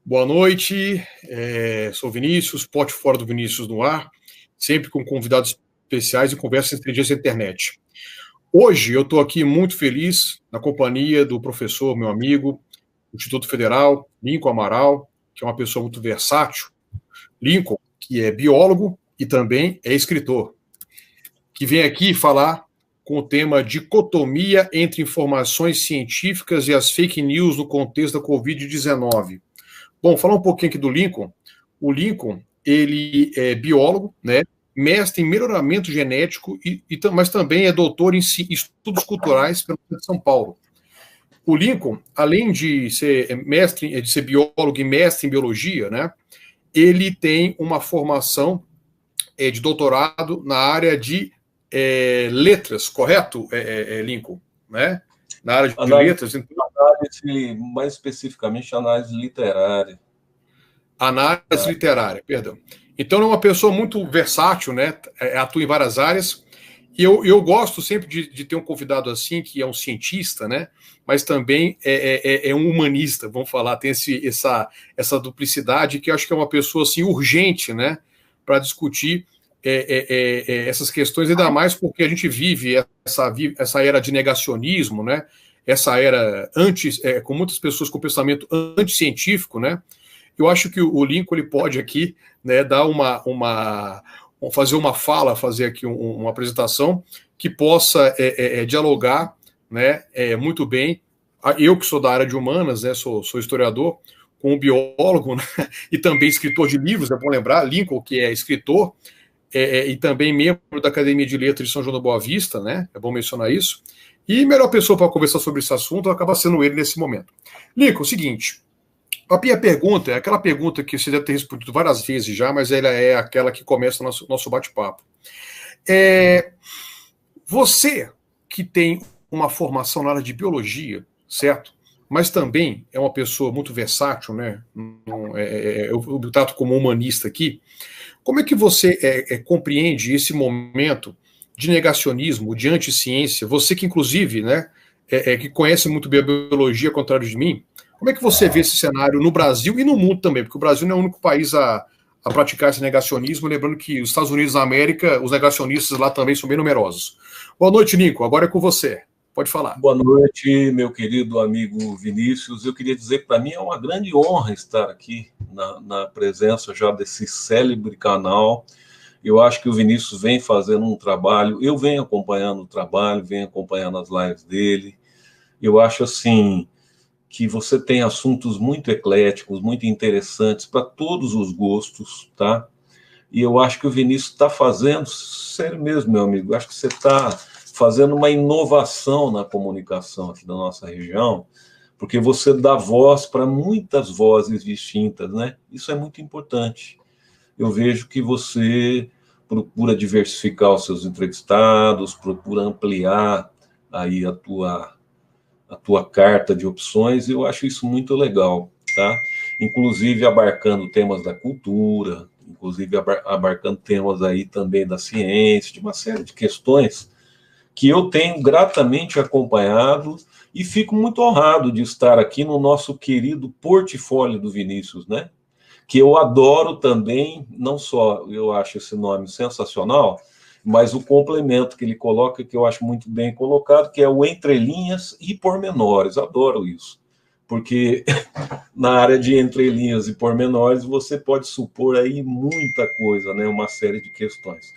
Boa noite, sou Vinícius, Pote Fora do Vinícius no ar, sempre com convidados especiais e conversas entre dias da internet. Hoje eu estou aqui muito feliz na companhia do professor, meu amigo, do Instituto Federal, Lincoln Amaral, que é uma pessoa muito versátil. Lincoln, que é biólogo e também é escritor, que vem aqui falar com o tema dicotomia entre informações científicas e as fake news no contexto da Covid-19. Bom, falar um pouquinho aqui do Lincoln. O Lincoln, ele é biólogo, né? Mestre em melhoramento genético, mas também é doutor em estudos culturais pela Universidade de São Paulo. O Lincoln, além de ser mestre, de ser biólogo e mestre em biologia, né? Ele tem uma formação de doutorado na área de letras, correto, Lincoln? Né? Na área de letras. Análise, mais especificamente, análise literária. Análise literária, perdão. Então, é uma pessoa muito versátil, né? Atua em várias áreas. E eu gosto sempre de ter um convidado assim, que é um cientista, né? Mas também é um humanista, vamos falar, tem essa duplicidade, que eu acho que é uma pessoa assim, urgente, né? Para discutir essas questões, ainda mais porque a gente vive essa era de negacionismo, né? Essa era com muitas pessoas com pensamento anticientífico, né? Eu acho que o Lincoln ele pode aqui, né, dar fazer uma fala, fazer aqui uma apresentação que possa dialogar, né, muito bem. Eu que sou da área de humanas, né, sou historiador, com um biólogo, né, e também escritor de livros, é bom lembrar, Lincoln, que é escritor, e também membro da Academia de Letras de São João da Boa Vista, né, é bom mencionar isso. E a melhor pessoa para conversar sobre esse assunto acaba sendo ele nesse momento. Lincoln, o seguinte. A minha pergunta é aquela pergunta que você deve ter respondido várias vezes já, mas ela é aquela que começa o nosso bate-papo. Você que tem uma formação na área de biologia, certo? Mas também é uma pessoa muito versátil, né? Eu trato como humanista aqui. Como é que você compreende esse momento de negacionismo, de anticiência? Você que, inclusive, né, que conhece muito bem a biologia, ao contrário de mim, como é que você vê esse cenário no Brasil e no mundo também? Porque o Brasil não é o único país a praticar esse negacionismo, lembrando que os Estados Unidos da América, os negacionistas lá também são bem numerosos. Boa noite, Nico. Agora é com você. Pode falar. Boa noite, meu querido amigo Vinícius. Eu queria dizer que para mim é uma grande honra estar aqui na presença já desse célebre canal. Eu acho que o Vinícius vem fazendo um trabalho, eu venho acompanhando o trabalho, venho acompanhando as lives dele. Eu acho assim que você tem assuntos muito ecléticos, muito interessantes para todos os gostos, tá? E eu acho que o Vinícius está fazendo, sério mesmo, meu amigo, acho que você está fazendo uma inovação na comunicação aqui da nossa região, porque você dá voz para muitas vozes distintas, né? Isso é muito importante. Eu vejo que você procura diversificar os seus entrevistados, procura ampliar aí a tua carta de opções, e eu acho isso muito legal, tá? Inclusive abarcando temas da cultura, inclusive abarcando temas aí também da ciência, de uma série de questões que eu tenho gratamente acompanhado e fico muito honrado de estar aqui no nosso querido portfólio do Vinícius, né? Que eu adoro também, não só eu acho esse nome sensacional, mas o complemento que ele coloca, que eu acho muito bem colocado, que é o entre linhas e pormenores. Adoro isso, porque na área de entre linhas e pormenores você pode supor aí muita coisa, né? Uma série de questões.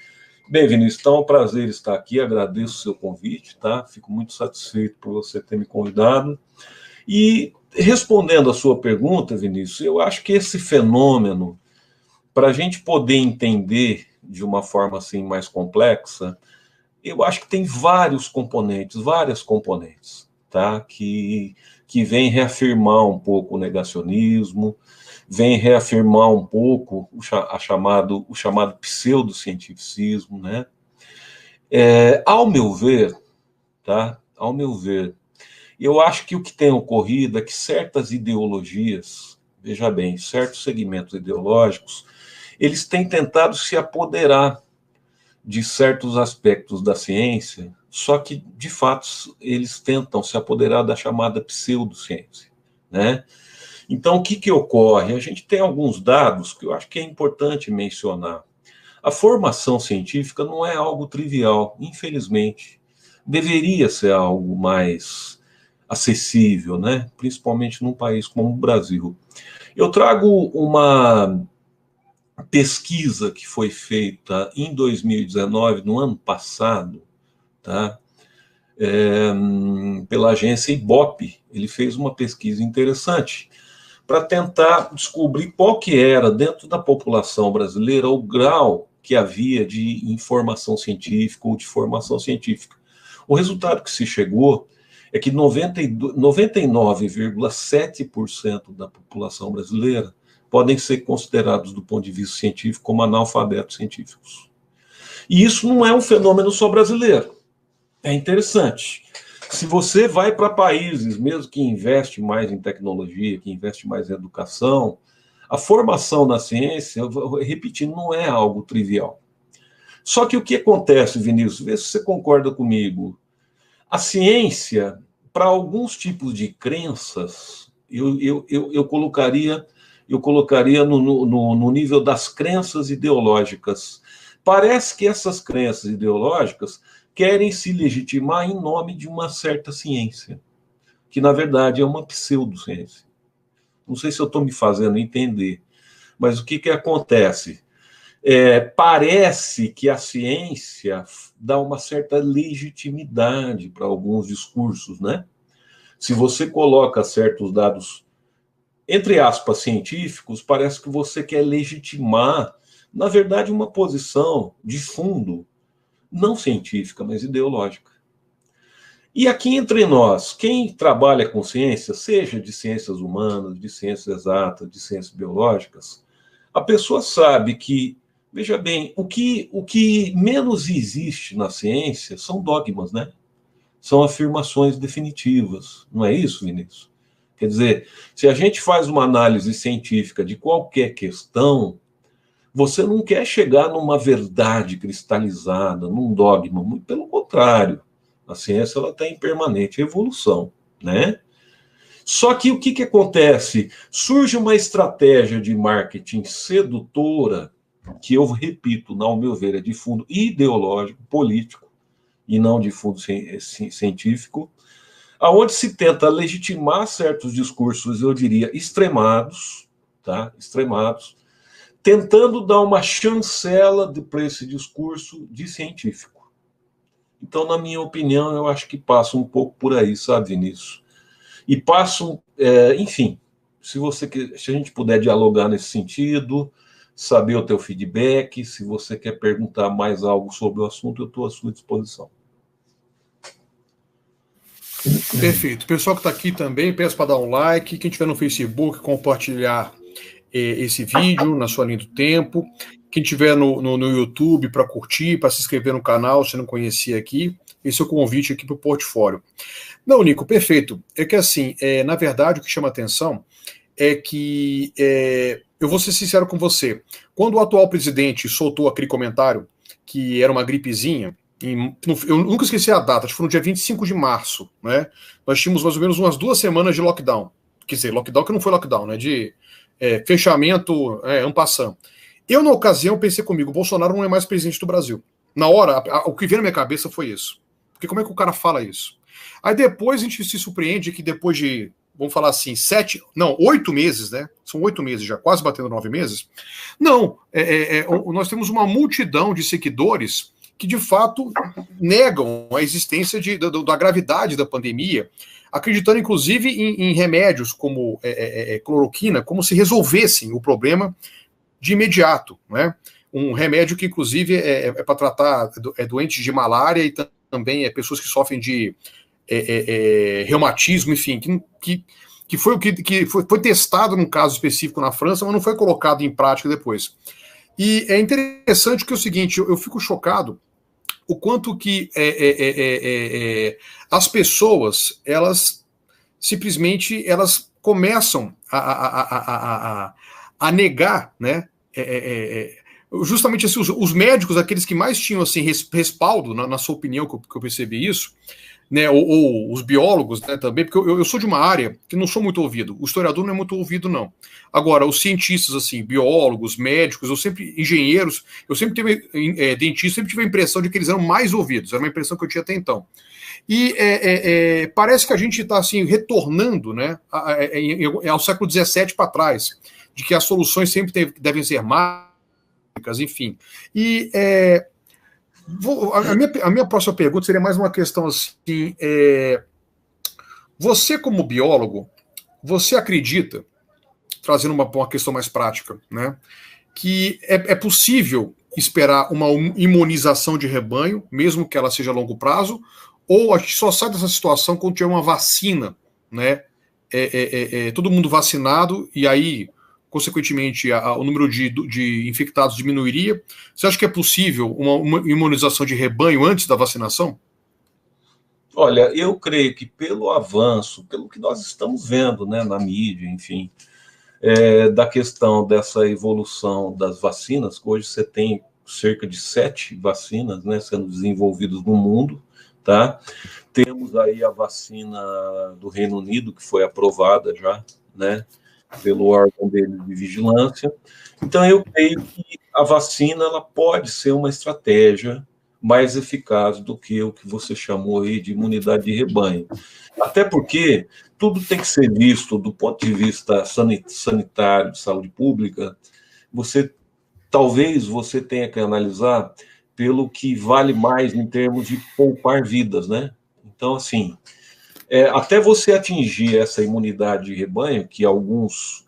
Bem, Vinícius, então é um prazer estar aqui, agradeço o seu convite, tá? Fico muito satisfeito por você ter me convidado. E respondendo a sua pergunta, Vinícius, eu acho que esse fenômeno, para a gente poder entender de uma forma assim mais complexa, eu acho que tem várias componentes, tá? Que vem reafirmar um pouco o negacionismo, vem reafirmar um pouco o chamado pseudocientificismo, né? Ao meu ver, tá? Ao meu ver, eu acho que o que tem ocorrido é que certas ideologias, veja bem, certos segmentos ideológicos, eles têm tentado se apoderar de certos aspectos da ciência, só que, de fato, eles tentam se apoderar da chamada pseudociência, né? Então, o que ocorre? A gente tem alguns dados que eu acho que é importante mencionar. A formação científica não é algo trivial, infelizmente. Deveria ser algo mais acessível, né? Principalmente num país como o Brasil. Eu trago uma pesquisa que foi feita em 2019, no ano passado, tá? Pela agência Ibope. Ele fez uma pesquisa interessante para tentar descobrir qual que era, dentro da população brasileira, o grau que havia de informação científica ou de formação científica. O resultado que se chegou é que 99,7% da população brasileira podem ser considerados, do ponto de vista científico, como analfabetos científicos. E isso não é um fenômeno só brasileiro. É interessante. Se você vai para países, mesmo que investem mais em tecnologia, que investem mais em educação, a formação na ciência, repetindo, não é algo trivial. Só que o que acontece, Vinícius, vê se você concorda comigo. A ciência, para alguns tipos de crenças, eu colocaria no nível das crenças ideológicas. Parece que essas crenças ideológicas querem se legitimar em nome de uma certa ciência, que, na verdade, é uma pseudociência. Não sei se eu estou me fazendo entender, mas o que acontece? Parece que a ciência dá uma certa legitimidade para alguns discursos, né? Se você coloca certos dados, entre aspas, científicos, parece que você quer legitimar, na verdade, uma posição de fundo, não científica, mas ideológica. E aqui entre nós, quem trabalha com ciência, seja de ciências humanas, de ciências exatas, de ciências biológicas, a pessoa sabe que, veja bem, o que menos existe na ciência são dogmas, né? São afirmações definitivas. Não é isso, Vinícius? Quer dizer, se a gente faz uma análise científica de qualquer questão, você não quer chegar numa verdade cristalizada, num dogma, muito pelo contrário. A ciência ela está em permanente evolução, né? Só que o que acontece? Surge uma estratégia de marketing sedutora, que eu repito, ao meu ver, é de fundo ideológico, político, e não de fundo científico, aonde se tenta legitimar certos discursos, eu diria, extremados, tá? Extremados, tentando dar uma chancela para esse discurso de científico. Então, na minha opinião, eu acho que passa um pouco por aí, sabe, Vinícius? E passam, enfim, se a gente puder dialogar nesse sentido, saber o teu feedback, se você quer perguntar mais algo sobre o assunto, eu estou à sua disposição. Perfeito. O pessoal que está aqui também, peço para dar um like. Quem estiver no Facebook, compartilhar esse vídeo na sua linha do tempo. Quem estiver no YouTube, para curtir, para se inscrever no canal, se não conhecia aqui, esse é o convite aqui para o portfólio. Não, Nico, perfeito. É que assim, na verdade, o que chama atenção é que, eu vou ser sincero com você, quando o atual presidente soltou aquele comentário que era uma gripezinha, eu nunca esqueci a data, acho que foi no dia 25 de março, né? Nós tínhamos mais ou menos umas 2 semanas de lockdown. Quer dizer, lockdown que não foi lockdown, né? De fechamento en passant. Eu, na ocasião, pensei comigo, Bolsonaro não é mais presidente do Brasil. Na hora, o que veio na minha cabeça foi isso. Porque como é que o cara fala isso? Aí depois a gente se surpreende que depois de, vamos falar assim, 8 meses, né? São 8 meses já, quase batendo 9 meses. Não, nós temos uma multidão de seguidores que, de fato, negam a existência da gravidade da pandemia, acreditando, inclusive, em remédios como cloroquina, como se resolvessem o problema de imediato, né? Um remédio que, inclusive, é para tratar doentes de malária e também pessoas que sofrem de reumatismo, enfim, que foi o que foi testado num caso específico na França, mas não foi colocado em prática depois. E é interessante que é o seguinte, eu fico chocado o quanto que as pessoas, elas simplesmente elas começam a negar, né? Justamente assim, os médicos, aqueles que mais tinham assim, respaldo, na sua opinião, que eu percebi isso, né, ou os biólogos, né, também, porque eu sou de uma área que não sou muito ouvido. O historiador não é muito ouvido, não. Agora, os cientistas, assim, biólogos, médicos, engenheiros, eu sempre tive, dentistas, sempre tive a impressão de que eles eram mais ouvidos. Era uma impressão que eu tinha até então. E parece que a gente está assim, retornando, né, ao século XVII para trás, de que as soluções sempre devem ser mágicas, enfim. E a minha próxima pergunta seria mais uma questão assim: você, como biólogo, você acredita, trazendo uma questão mais prática, né, que é possível esperar uma imunização de rebanho, mesmo que ela seja a longo prazo, ou a gente só sai dessa situação quando tiver uma vacina, né? Todo mundo vacinado, e aí, consequentemente, o número de infectados diminuiria. Você acha que é possível uma imunização de rebanho antes da vacinação? Olha, eu creio que pelo avanço, pelo que nós estamos vendo, né, na mídia, enfim, da questão dessa evolução das vacinas, que hoje você tem cerca de 7 vacinas, né, sendo desenvolvidas no mundo, tá? Temos aí a vacina do Reino Unido, que foi aprovada já, né, pelo órgão dele de vigilância. Então, eu creio que a vacina ela pode ser uma estratégia mais eficaz do que o que você chamou aí de imunidade de rebanho. Até porque tudo tem que ser visto do ponto de vista sanitário, de saúde pública. Talvez você tenha que analisar pelo que vale mais em termos de poupar vidas, né? Então, assim, até você atingir essa imunidade de rebanho, que alguns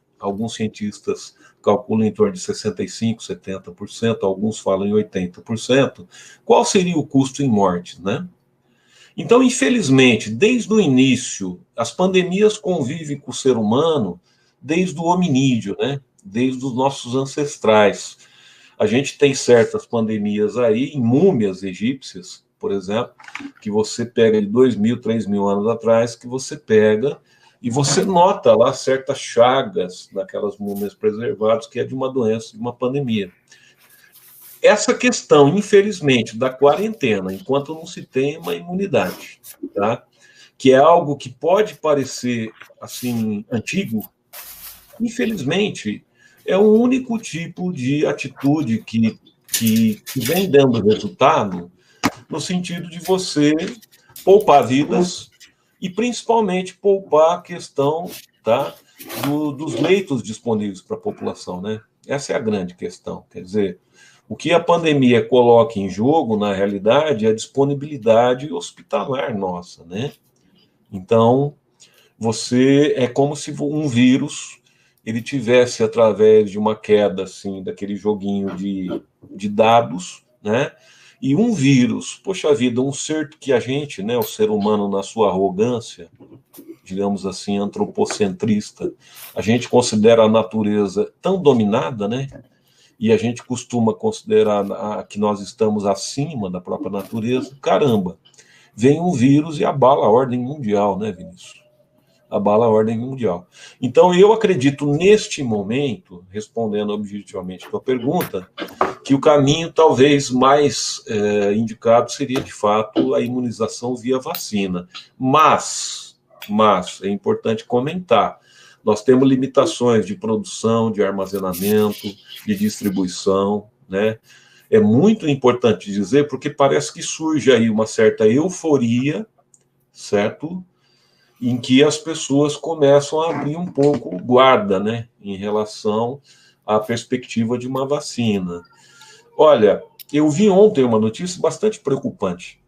cientistas calculam em torno de 65%, 70%, alguns falam em 80%, qual seria o custo em mortes, né? Então, infelizmente, desde o início, as pandemias convivem com o ser humano desde o hominídeo, né? Desde os nossos ancestrais. A gente tem certas pandemias aí, em múmias egípcias, por exemplo, que você pega de 2.000, 3.000 anos atrás, que você pega e você nota lá certas chagas naquelas múmias preservadas, que é de uma doença, de uma pandemia. Essa questão, infelizmente, da quarentena, enquanto não se tem uma imunidade, tá? Que é algo que pode parecer, assim, antigo, infelizmente, é o único tipo de atitude que vem dando resultado no sentido de você poupar vidas e, principalmente, poupar a questão, tá, dos leitos disponíveis para a população, né? Essa é a grande questão. Quer dizer, o que a pandemia coloca em jogo, na realidade, é a disponibilidade hospitalar nossa, né? Então, é como se um vírus ele tivesse, através de uma queda, assim, daquele joguinho de dados, né? E um vírus, poxa vida, um ser que a gente, né, o ser humano, na sua arrogância, digamos assim, antropocentrista, a gente considera a natureza tão dominada, né? E a gente costuma considerar que nós estamos acima da própria natureza. Caramba, vem um vírus e abala a ordem mundial, né, Vinícius? Abala a ordem mundial. Então, eu acredito, neste momento, respondendo objetivamente a tua pergunta, que o caminho talvez mais indicado seria, de fato, a imunização via vacina. Mas é importante comentar, nós temos limitações de produção, de armazenamento, de distribuição, né? É muito importante dizer, porque parece que surge aí uma certa euforia, certo? Em que as pessoas começam a abrir um pouco guarda, né, em relação à perspectiva de uma vacina. Olha, eu vi ontem uma notícia bastante preocupante.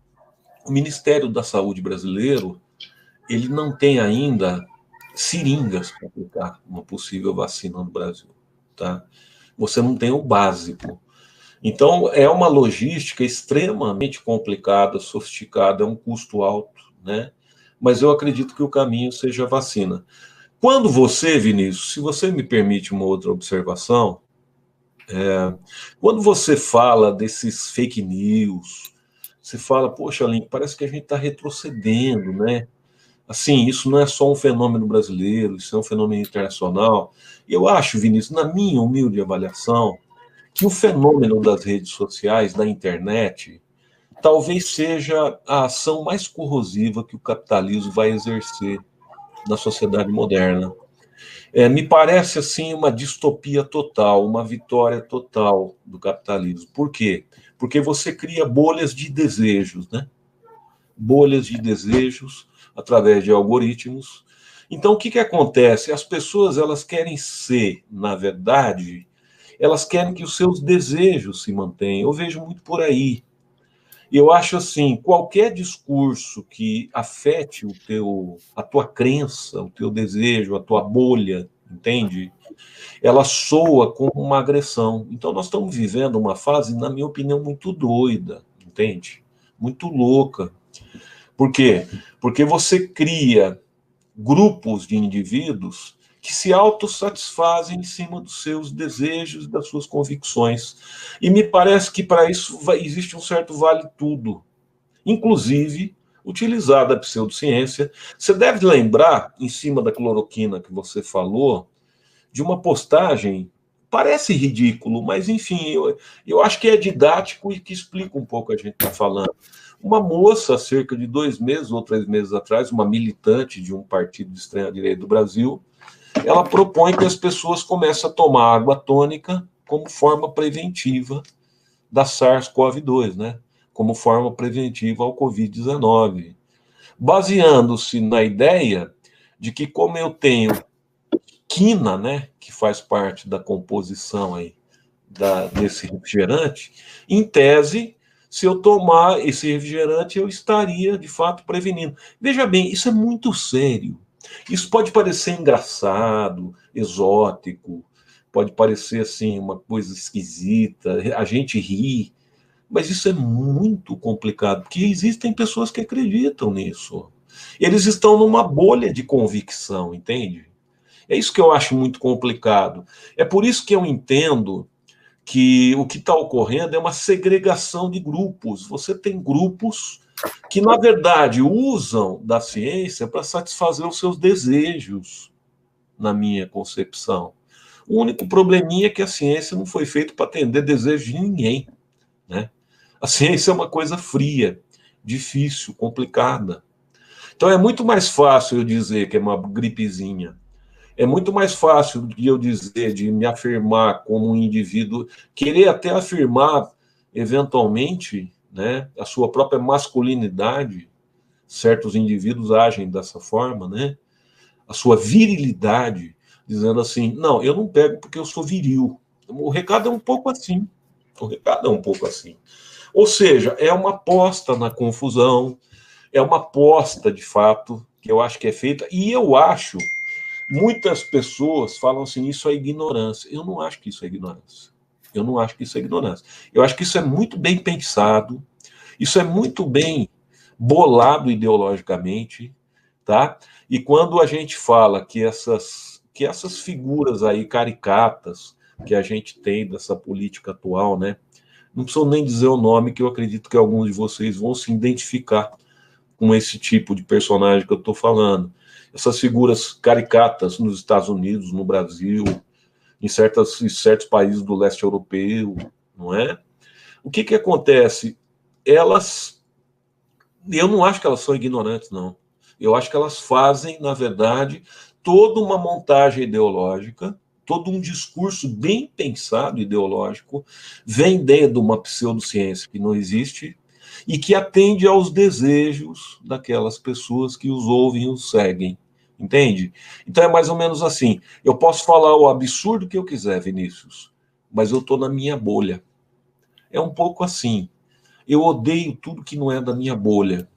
O Ministério da Saúde brasileiro, ele não tem ainda seringas para aplicar uma possível vacina no Brasil, tá? Você não tem o básico. Então, é uma logística extremamente complicada, sofisticada, é um custo alto, né? Mas eu acredito que o caminho seja a vacina. Quando você, Vinícius, se você me permite uma outra observação, quando você fala desses fake news, você fala, poxa, Link, parece que a gente está retrocedendo, né? Assim, isso não é só um fenômeno brasileiro, isso é um fenômeno internacional. E eu acho, Vinícius, na minha humilde avaliação, que o fenômeno das redes sociais, da internet, talvez seja a ação mais corrosiva que o capitalismo vai exercer na sociedade moderna. Me parece, assim, uma distopia total, uma vitória total do capitalismo. Por quê? Porque você cria bolhas de desejos, né? Bolhas de desejos através de algoritmos. Então, o que acontece? As pessoas, elas querem ser, na verdade, elas querem que os seus desejos se mantenham. Eu vejo muito por aí. Eu acho assim, qualquer discurso que afete a tua crença, o teu desejo, a tua bolha, entende? Ela soa como uma agressão. Então nós estamos vivendo uma fase, na minha opinião, muito doida, entende? Muito louca. Por quê? Porque você cria grupos de indivíduos que se autossatisfazem em cima dos seus desejos, das suas convicções. E me parece que para isso existe um certo vale-tudo, inclusive utilizar da pseudociência. Você deve lembrar, em cima da cloroquina que você falou, de uma postagem, parece ridículo, mas enfim, eu acho que é didático e que explica um pouco o que a gente está falando. Uma moça, cerca de 2 meses ou 3 meses atrás, uma militante de um partido de extrema-direita do Brasil, ela propõe que as pessoas comecem a tomar água tônica como forma preventiva da SARS-CoV-2, né? Como forma preventiva ao Covid-19, baseando-se na ideia de que, como eu tenho quina, né, que faz parte da composição aí desse refrigerante, em tese, se eu tomar esse refrigerante, eu estaria, de fato, prevenindo. Veja bem, isso é muito sério. Isso pode parecer engraçado, exótico, pode parecer, assim, uma coisa esquisita, a gente ri, mas isso é muito complicado, porque existem pessoas que acreditam nisso. Eles estão numa bolha de convicção, entende? É isso que eu acho muito complicado. É por isso que eu entendo que o que está ocorrendo é uma segregação de grupos. Você tem grupos que, na verdade, usam da ciência para satisfazer os seus desejos, na minha concepção. O único probleminha é que a ciência não foi feita para atender desejos de ninguém, né? A ciência é uma coisa fria, difícil, complicada. Então é muito mais fácil eu dizer que é uma gripezinha. É muito mais fácil de eu dizer, de me afirmar como um indivíduo, querer até afirmar, eventualmente, né, a sua própria masculinidade. Certos indivíduos agem dessa forma, né? A sua virilidade, dizendo assim, não, eu não pego porque eu sou viril. O recado é um pouco assim. O recado é um pouco assim. Ou seja, é uma aposta na confusão, é uma aposta, de fato, que eu acho que é feita, e eu acho, muitas pessoas falam assim, isso é ignorância. Eu não acho que isso é ignorância. Eu não acho que isso é ignorância. Eu acho que isso é muito bem pensado, isso é muito bem bolado ideologicamente, tá? E quando a gente fala que essas figuras aí caricatas que a gente tem dessa política atual, né? Não preciso nem dizer o nome, que eu acredito que alguns de vocês vão se identificar com esse tipo de personagem que eu estou falando. Essas figuras caricatas nos Estados Unidos, no Brasil, em certos países do leste europeu, não é? O que acontece? Eu não acho que elas são ignorantes, não. Eu acho que elas fazem, na verdade, toda uma montagem ideológica, todo um discurso bem pensado ideológico, vendendo uma pseudociência que não existe e que atende aos desejos daquelas pessoas que os ouvem e os seguem. Entende? Então é mais ou menos assim. Eu posso falar o absurdo que eu quiser, Vinícius, mas eu estou na minha bolha. É um pouco assim. Eu odeio tudo que não é da minha bolha.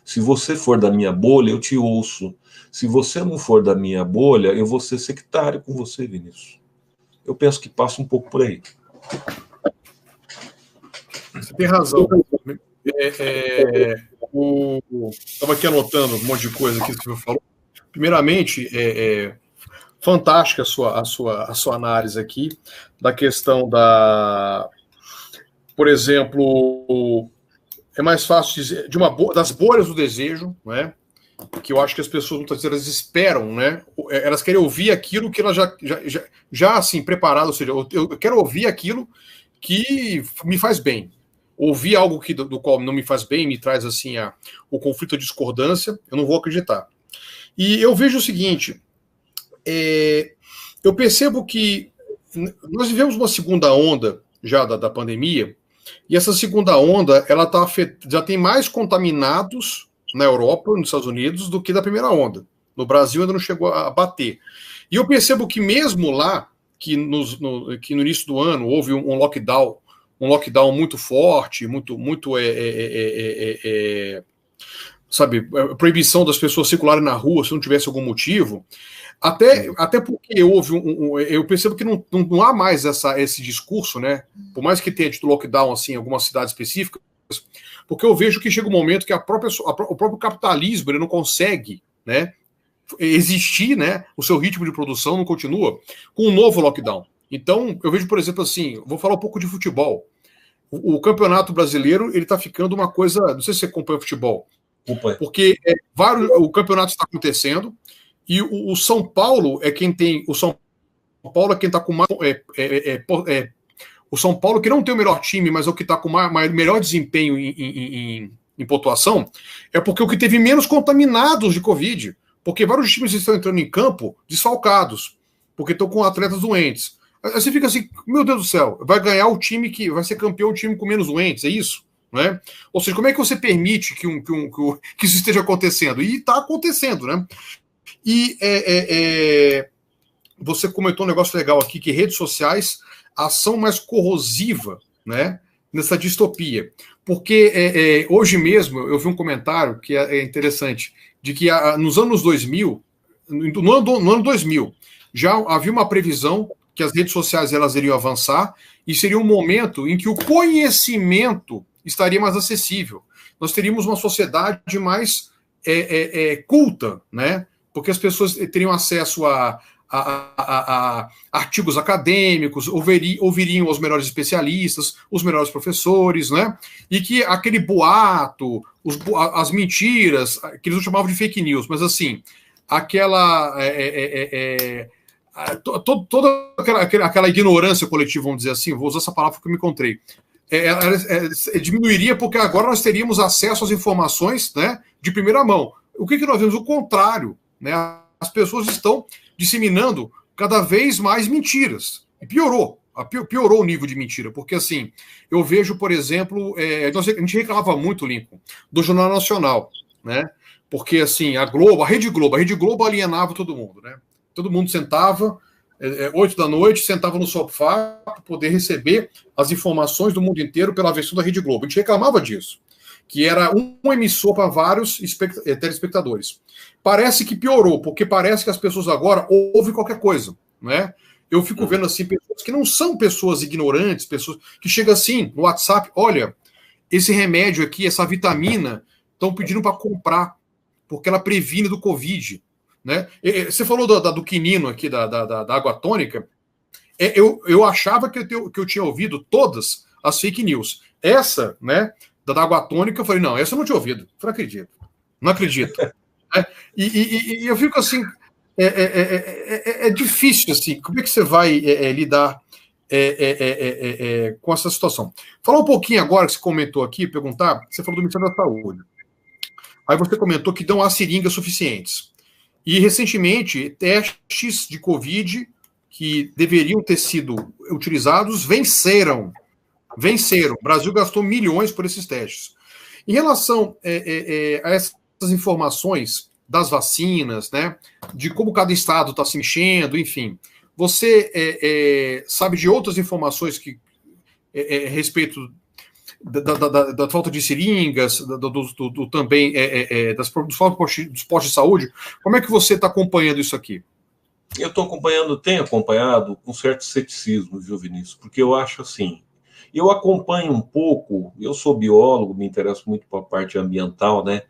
Se você for da minha bolha, eu te ouço. Se você não for da minha bolha, eu vou ser sectário com você, Vinícius. Eu penso que passa um pouco por aí. Você tem razão. Estava aqui anotando um monte de coisa aqui que você falou. Primeiramente, fantástica a sua análise aqui da questão por exemplo, é mais fácil dizer das bolhas do desejo, né? Que eu acho que as pessoas muitas vezes elas esperam, né? Elas querem ouvir aquilo que elas já assim preparado, ou seja, eu quero ouvir aquilo que me faz bem. ouvir algo do qual não me faz bem, me traz assim o conflito, a discordância, eu não vou acreditar. E eu vejo o seguinte, eu percebo que nós vivemos uma segunda onda já da pandemia, e essa segunda onda ela já tem mais contaminados na Europa, nos Estados Unidos, do que da primeira onda. No Brasil ainda não chegou a bater. E eu percebo que mesmo lá, que no início do ano houve um lockdown muito forte, sabe, proibição das pessoas circularem na rua se não tivesse algum motivo, até porque eu percebo que não há mais esse discurso, né? Por mais que tenha tido lockdown assim, em algumas cidades específicas, porque eu vejo que chega um momento que o próprio capitalismo ele não consegue, né, existir, né? O seu ritmo de produção não continua com um novo lockdown. Então, eu vejo, por exemplo, assim, vou falar um pouco de futebol. O Campeonato Brasileiro ele está ficando uma coisa, não sei se você acompanha futebol, porque o campeonato está acontecendo e o São Paulo é quem tem o São Paulo é quem está com mais o São Paulo que não tem o melhor time, mas é o que está com melhor desempenho em pontuação, é porque o que teve menos contaminados de Covid, porque vários times estão entrando em campo desfalcados, porque estão com atletas doentes. Aí você fica assim, meu Deus do céu, vai ganhar o time que vai ser campeão, o time com menos doentes, é isso? Não é? Ou seja, como é que você permite que isso esteja acontecendo? E está acontecendo, né? E você comentou um negócio legal aqui, que redes sociais, a ação mais corrosiva, né, nessa distopia. Porque hoje mesmo eu vi um comentário que é interessante, de que nos anos 2000, no ano 2000, já havia uma previsão que as redes sociais elas iriam avançar e seria um momento em que o conhecimento estaria mais acessível. Nós teríamos uma sociedade mais culta, né? Porque as pessoas teriam acesso a artigos acadêmicos, ouviriam os melhores especialistas, os melhores professores, né? E que aquele boato, as mentiras, que eles não chamavam de fake news, mas assim, toda aquela ignorância coletiva, vamos dizer assim, vou usar essa palavra que eu me encontrei, diminuiria porque agora nós teríamos acesso às informações, né, de primeira mão. O que nós vemos? O contrário, né? As pessoas estão disseminando cada vez mais mentiras. E piorou o nível de mentira, porque assim, eu vejo, por exemplo, a gente reclamava muito, Lincoln, do Jornal Nacional, né? Porque assim, a Rede Globo alienava todo mundo, né? Todo mundo sentava, 8 da noite, sentava no sofá para poder receber as informações do mundo inteiro pela versão da Rede Globo. A gente reclamava disso, que era um emissor para vários telespectadores. Parece que piorou, porque parece que as pessoas agora ouvem qualquer coisa, né? Eu fico vendo assim, pessoas que não são pessoas ignorantes, pessoas que chegam assim no WhatsApp, olha, esse remédio aqui, essa vitamina, estão pedindo para comprar, porque ela previne do Covid, né? Você falou do quinino aqui, da água tônica, eu achava que eu tinha ouvido todas as fake news. Essa, né, da água tônica, eu falei, não, essa eu não tinha ouvido. Eu falei, não acredito. E eu fico assim, é difícil, assim, como é que você vai lidar com essa situação? Falar um pouquinho agora, que você comentou aqui, você falou do Ministério da Saúde. Aí você comentou que não há seringas suficientes. E, recentemente, testes de Covid que deveriam ter sido utilizados venceram. O Brasil gastou milhões por esses testes. Em relação a essas informações das vacinas, né, de como cada estado está se enchendo, enfim, você sabe de outras informações que a respeito da falta de seringas, também dos postos de saúde? Como é que você está acompanhando isso aqui? Eu tenho acompanhado com certo ceticismo, viu, Vinícius? Porque eu acho assim, eu acompanho um pouco, eu sou biólogo, me interesso muito para a parte ambiental, né?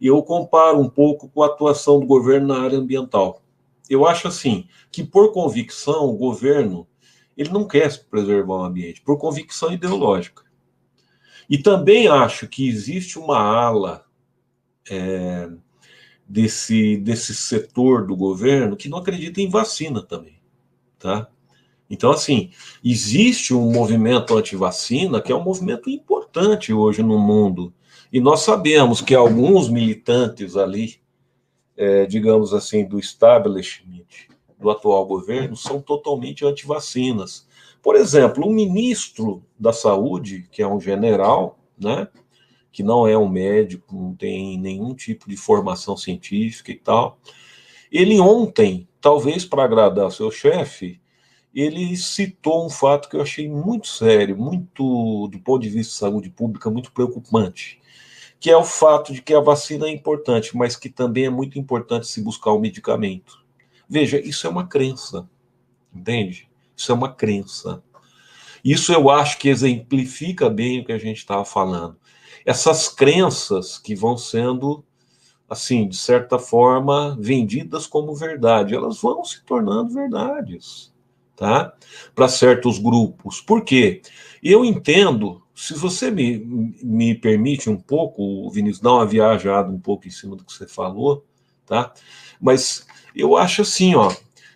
E eu comparo um pouco com a atuação do governo na área ambiental. Eu acho assim, que por convicção, o governo, ele não quer preservar o ambiente, por convicção ideológica. E também acho que existe uma ala desse setor do governo que não acredita em vacina também, tá? Então, assim, existe um movimento anti-vacina que é um movimento importante hoje no mundo. E nós sabemos que alguns militantes ali, digamos assim, do establishment do atual governo, são totalmente anti-vacinas. Por exemplo, o ministro da Saúde, que é um general, né, que não é um médico, não tem nenhum tipo de formação científica e tal, ele ontem, talvez para agradar seu chefe, ele citou um fato que eu achei muito sério, muito, do ponto de vista de saúde pública, muito preocupante, que é o fato de que a vacina é importante, mas que também é muito importante se buscar o medicamento. Veja, isso é uma crença, entende? Isso é uma crença. Isso eu acho que exemplifica bem o que a gente estava falando. Essas crenças que vão sendo, assim, de certa forma, vendidas como verdade, elas vão se tornando verdades, tá? Para certos grupos. Por quê? Eu entendo, se você me permite um pouco, Vinícius, dar uma viajada um pouco em cima do que você falou, tá? Mas eu acho assim, ó,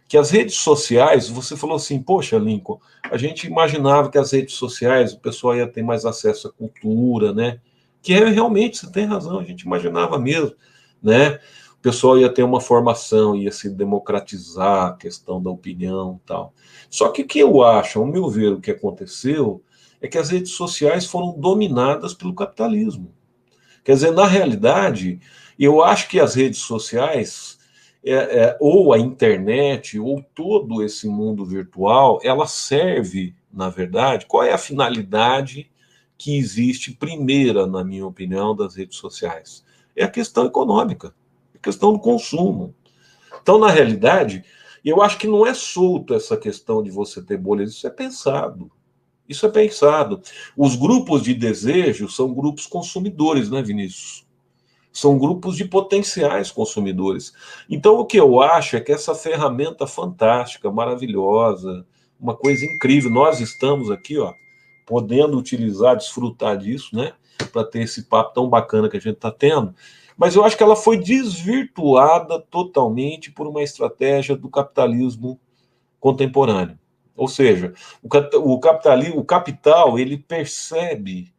que as redes sociais, você falou assim, poxa, Lincoln, a gente imaginava que as redes sociais o pessoal ia ter mais acesso à cultura, né? Que é realmente, você tem razão, a gente imaginava mesmo, né? O pessoal ia ter uma formação, ia se democratizar a questão da opinião e tal. Só que o que eu acho, ao meu ver, o que aconteceu é que as redes sociais foram dominadas pelo capitalismo. Quer dizer, na realidade, eu acho que as redes sociais, ou a internet, ou todo esse mundo virtual, ela serve, na verdade, qual é a finalidade que existe primeira, na minha opinião, das redes sociais? É a questão econômica, a questão do consumo. Então, na realidade, eu acho que não é solto essa questão de você ter bolhas, isso é pensado. Isso é pensado. Os grupos de desejo são grupos consumidores, né, Vinícius? São grupos de potenciais consumidores. Então, o que eu acho é que essa ferramenta fantástica, maravilhosa, uma coisa incrível, nós estamos aqui, ó, podendo utilizar, desfrutar disso, né, para ter esse papo tão bacana que a gente está tendo, mas eu acho que ela foi desvirtuada totalmente por uma estratégia do capitalismo contemporâneo. Ou seja, o capital, ele percebe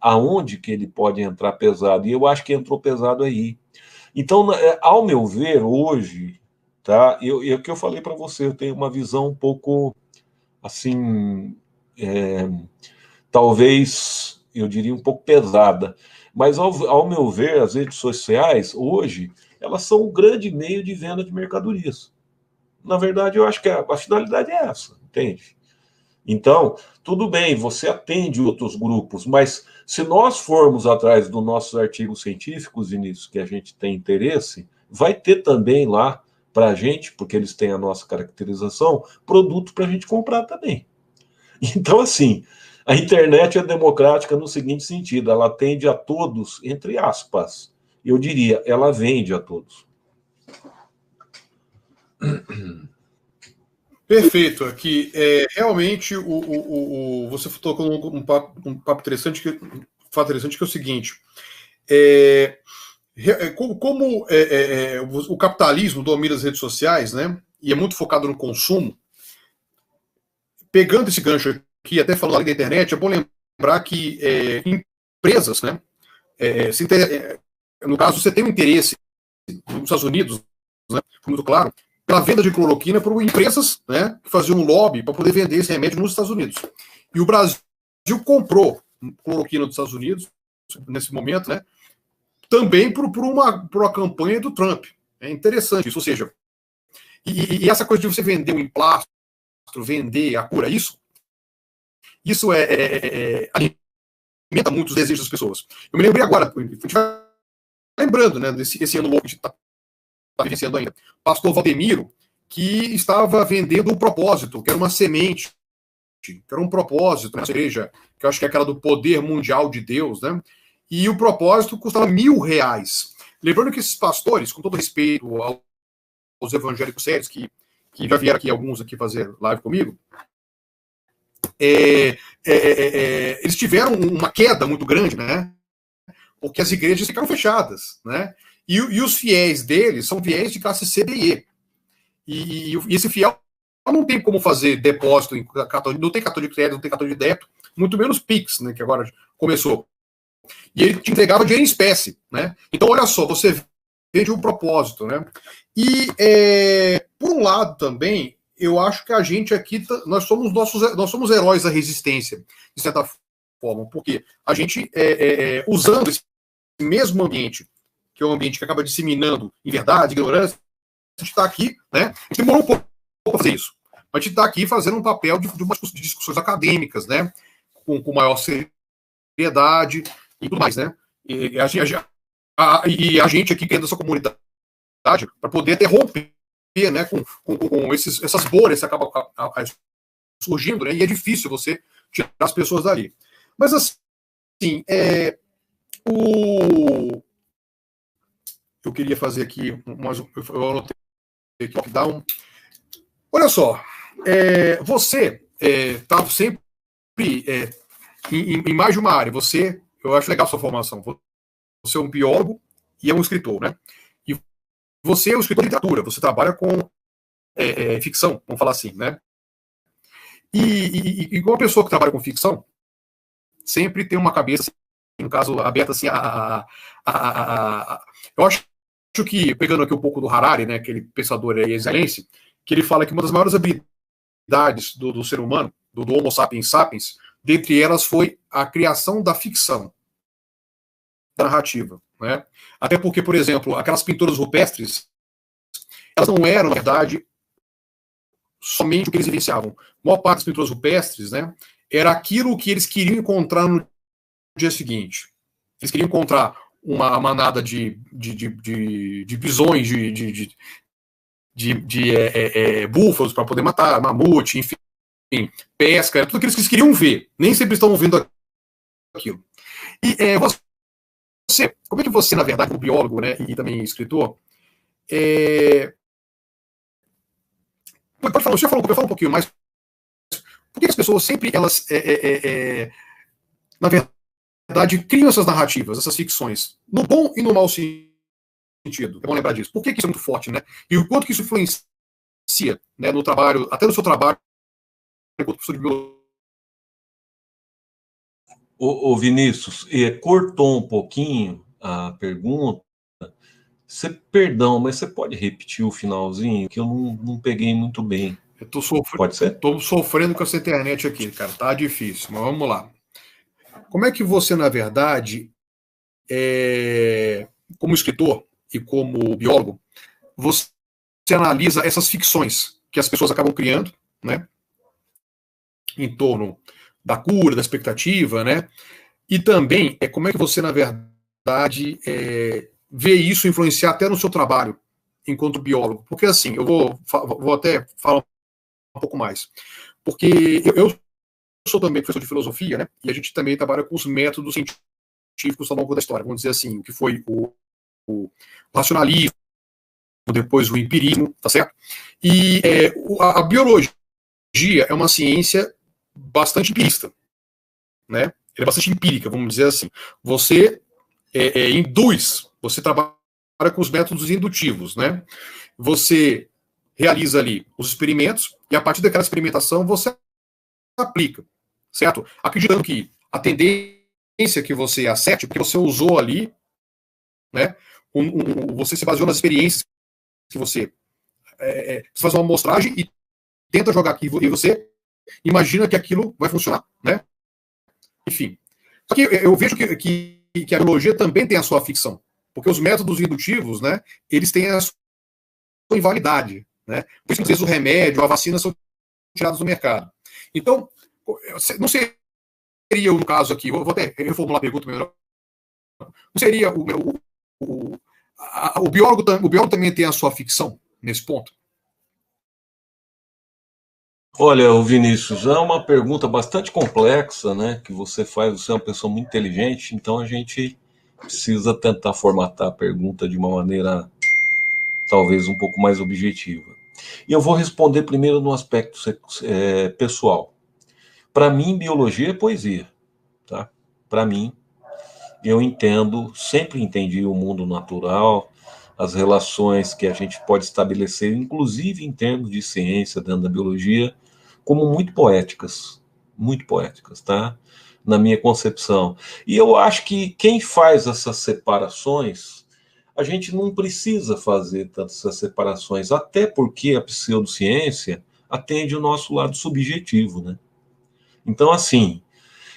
aonde que ele pode entrar pesado, e eu acho que entrou pesado aí. Então, ao meu ver, hoje, tá, o que eu falei para você, eu tenho uma visão um pouco, assim, talvez, eu diria, um pouco pesada, mas ao meu ver, as redes sociais, hoje, elas são um grande meio de venda de mercadorias. Na verdade, eu acho que a finalidade é essa, entende? Então, tudo bem, você atende outros grupos, mas se nós formos atrás dos nossos artigos científicos, Vinícius, que a gente tem interesse, vai ter também lá para a gente, porque eles têm a nossa caracterização, produto para a gente comprar também. Então, assim, a internet é democrática no seguinte sentido, ela atende a todos, entre aspas. Eu diria, ela vende a todos. Perfeito. Aqui, realmente, você tocou um papo interessante, fato interessante, que é o seguinte: como o capitalismo domina as redes sociais, né, e é muito focado no consumo, pegando esse gancho aqui, até falando da internet, é bom lembrar que empresas, né, no caso, você tem um interesse nos Estados Unidos, né, muito claro, pela venda de cloroquina por empresas, né, que faziam um lobby para poder vender esse remédio nos Estados Unidos. E o Brasil comprou cloroquina dos Estados Unidos, nesse momento, né, também por uma campanha do Trump. É interessante isso, ou seja, e essa coisa de você vender um emplastro, vender a cura, isso alimenta muito os desejos das pessoas. Eu me lembrei agora, lembrando, né, esse ano louco que a gente está vivenciando ainda, pastor Valdemiro, que estava vendendo um propósito, que era uma semente, que era um propósito, né, ou seja, que eu acho que é aquela do poder mundial de Deus, né? E o propósito custava R$1.000. Lembrando que esses pastores, com todo respeito aos evangélicos sérios, que já vieram aqui alguns aqui fazer live comigo, eles tiveram uma queda muito grande, né? Porque as igrejas ficaram fechadas, né? E os fiéis deles são fiéis de classe C, D e E. E esse fiel não tem como fazer depósito em cartão, não tem cartão de crédito, não tem cartão de débito, muito menos Pix, né, que agora começou. E ele te entregava dinheiro em espécie, né? Então, olha só, você vende um propósito, né? E, por um lado também, eu acho que a gente aqui, nós somos heróis da resistência, de certa forma, porque a gente, usando esse mesmo ambiente, que é um ambiente que acaba disseminando inverdade, ignorância, a gente está aqui, né? A gente demorou um pouco para fazer isso. A gente está aqui fazendo um papel de discussões acadêmicas, né? Com maior seriedade e tudo mais, né? E a gente aqui dentro dessa comunidade, para poder até romper, né, com essas bolhas que acabam surgindo, né? E é difícil você tirar as pessoas dali. Mas assim, eu queria fazer aqui, eu anotei aqui, lockdown. Olha só, você está sempre em mais de uma área. Eu acho legal a sua formação. Você é um biólogo e é um escritor, né? E você é um escritor de literatura. Você trabalha com ficção, vamos falar assim, né? E uma pessoa que trabalha com ficção sempre tem uma cabeça, assim, no caso, aberta assim, eu acho que, pegando aqui um pouco do Harari, né, aquele pensador israelense, que ele fala que uma das maiores habilidades do ser humano, do Homo sapiens sapiens, dentre elas foi a criação da ficção, da narrativa, né? Até porque, por exemplo, aquelas pinturas rupestres, elas não eram, na verdade, somente o que eles vivenciavam. A maior parte das pinturas rupestres, né, era aquilo que eles queriam encontrar no dia seguinte. Eles queriam encontrar uma manada de bisões, de búfalos para poder matar, mamute, enfim, pesca, tudo aquilo que eles queriam ver. Nem sempre estão vendo aquilo. E como é que você, na verdade, como biólogo, né, e também escritor, pode falar, você falou um pouquinho mais. Por que as pessoas sempre, elas, na verdade, criam essas narrativas, essas ficções, no bom e no mau sentido? É bom lembrar disso. Por que isso é muito forte, né? E o quanto que isso influencia, né, no trabalho, até no seu trabalho, como professor de biologia? Ô Vinícius, cortou um pouquinho a pergunta. Perdão, mas você pode repetir o finalzinho, que eu não peguei muito bem. Pode ser? Estou sofrendo com essa internet aqui, cara. Tá difícil, mas vamos lá. Como é que você, na verdade, como escritor e como biólogo, você analisa essas ficções que as pessoas acabam criando, né, em torno da cura, da expectativa, né, e também como é que você, na verdade, vê isso influenciar até no seu trabalho enquanto biólogo? Porque assim, eu vou até falar um pouco mais, porque eu sou também professor de filosofia, né, e a gente também trabalha com os métodos científicos ao longo da história, vamos dizer assim, o que foi o racionalismo, depois o empirismo, tá certo? E a biologia é uma ciência bastante empirista, né? Ela é bastante empírica, vamos dizer assim. Você induz, você trabalha com os métodos indutivos, né? Você realiza ali os experimentos e a partir daquela experimentação você aplica, certo? Acreditando que a tendência que você acerte, porque você usou ali, né? Você se baseou nas experiências que você faz uma amostragem e tenta jogar aqui e você imagina que aquilo vai funcionar, né? Enfim. Só que eu vejo que a biologia também tem a sua ficção, porque os métodos indutivos, né, eles têm a sua invalidade, né? Por isso que às vezes o remédio, a vacina são tirados do mercado. Então, não seria no caso aqui, vou até reformular a pergunta melhor, não seria o biólogo também tem a sua ficção nesse ponto? Olha, Vinícius, é uma pergunta bastante complexa, né, que você faz, você é uma pessoa muito inteligente, então a gente precisa tentar formatar a pergunta de uma maneira talvez um pouco mais objetiva. E eu vou responder primeiro no aspecto pessoal. Para mim, biologia é poesia, tá? Para mim, eu entendo, sempre entendi o mundo natural, as relações que a gente pode estabelecer, inclusive em termos de ciência dentro da biologia, como muito poéticas, tá? Na minha concepção. E eu acho que quem faz essas separações, a gente não precisa fazer tantas essas separações, até porque a pseudociência atende o nosso lado subjetivo, né? Então, assim,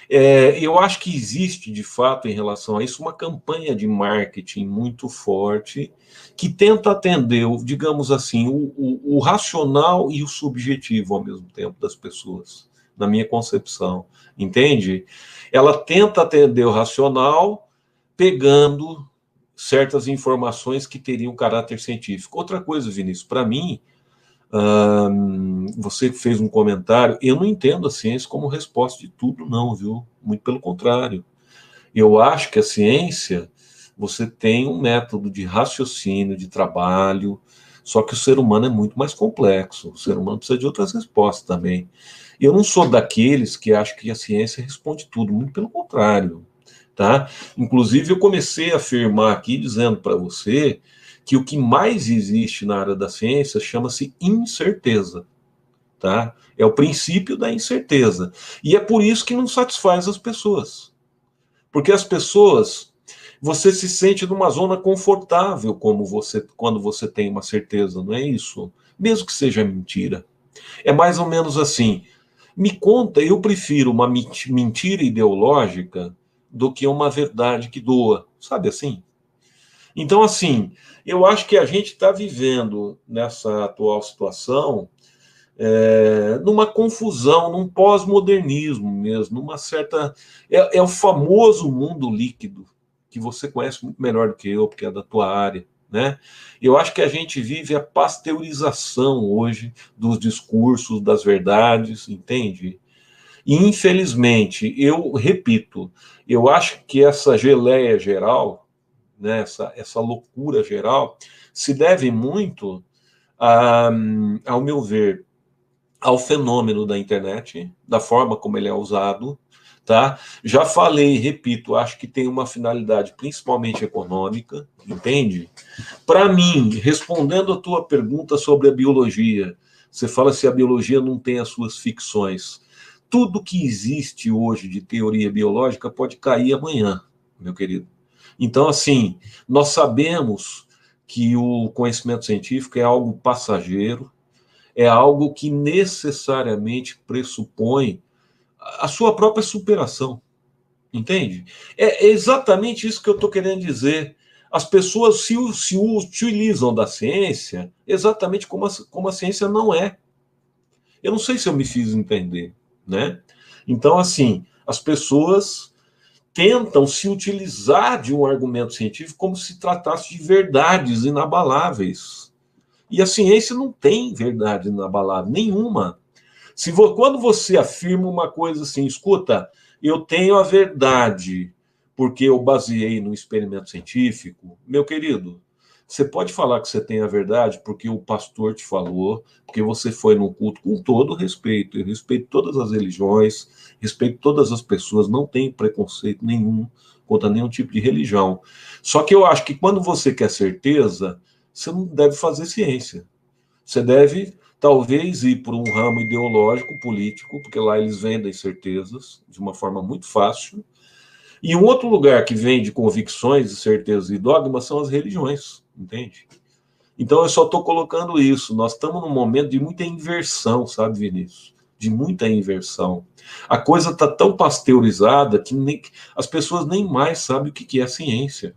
eu acho que existe, de fato, em relação a isso, uma campanha de marketing muito forte que tenta atender, digamos assim, o racional e o subjetivo ao mesmo tempo das pessoas, na minha concepção, entende? Ela tenta atender o racional pegando certas informações que teriam caráter científico. Outra coisa, Vinícius, para mim, você fez um comentário, eu não entendo a ciência como resposta de tudo, não, viu? Muito pelo contrário. Eu acho que a ciência, você tem um método de raciocínio, de trabalho, só que o ser humano é muito mais complexo, o ser humano precisa de outras respostas também. Eu não sou daqueles que acham que a ciência responde tudo, muito pelo contrário, tá? Inclusive, eu comecei a afirmar aqui, dizendo para você que o que mais existe na área da ciência chama-se incerteza, tá? É o princípio da incerteza. E é por isso que não satisfaz as pessoas. Porque as pessoas, você se sente numa zona confortável quando você tem uma certeza, não é isso? Mesmo que seja mentira. É mais ou menos assim. Me conta, eu prefiro uma mentira ideológica do que uma verdade que doa. Sabe assim? Então, assim, eu acho que a gente está vivendo nessa atual situação numa confusão, num pós-modernismo mesmo, numa certa. É o famoso mundo líquido, que você conhece muito melhor do que eu, porque é da tua área. Né? Eu acho que a gente vive a pasteurização hoje dos discursos, das verdades, entende? E, infelizmente, eu repito, eu acho que essa geleia geral, né, essa loucura geral, se deve muito, ao meu ver, ao fenômeno da internet, da forma como ele é usado, tá? Já falei, repito, acho que tem uma finalidade principalmente econômica, entende? Para mim, respondendo a tua pergunta sobre a biologia, você fala se a biologia não tem as suas ficções. Tudo que existe hoje de teoria biológica pode cair amanhã, meu querido. Então, assim, nós sabemos que o conhecimento científico é algo passageiro, é algo que necessariamente pressupõe a sua própria superação, entende? É exatamente isso que eu estou querendo dizer. As pessoas se utilizam da ciência exatamente como a ciência não é. Eu não sei se eu me fiz entender, né? Então, assim, as pessoas tentam se utilizar de um argumento científico como se tratasse de verdades inabaláveis. E a ciência não tem verdade inabalável nenhuma. Quando você afirma uma coisa assim, escuta, eu tenho a verdade porque eu baseei no experimento científico, meu querido, você pode falar que você tem a verdade porque o pastor te falou, porque você foi no culto, com todo respeito. Eu respeito todas as religiões, respeito todas as pessoas, não tenho preconceito nenhum contra nenhum tipo de religião. Só que eu acho que quando você quer certeza, você não deve fazer ciência. Você deve, talvez, ir por um ramo ideológico, político, porque lá eles vendem certezas de uma forma muito fácil. E um outro lugar que vende convicções, certezas e dogmas são as religiões, entende? Então eu só estou colocando isso. Nós estamos num momento de muita inversão, sabe, Vinícius? De muita inversão. A coisa está tão pasteurizada que as pessoas nem mais sabem o que é ciência.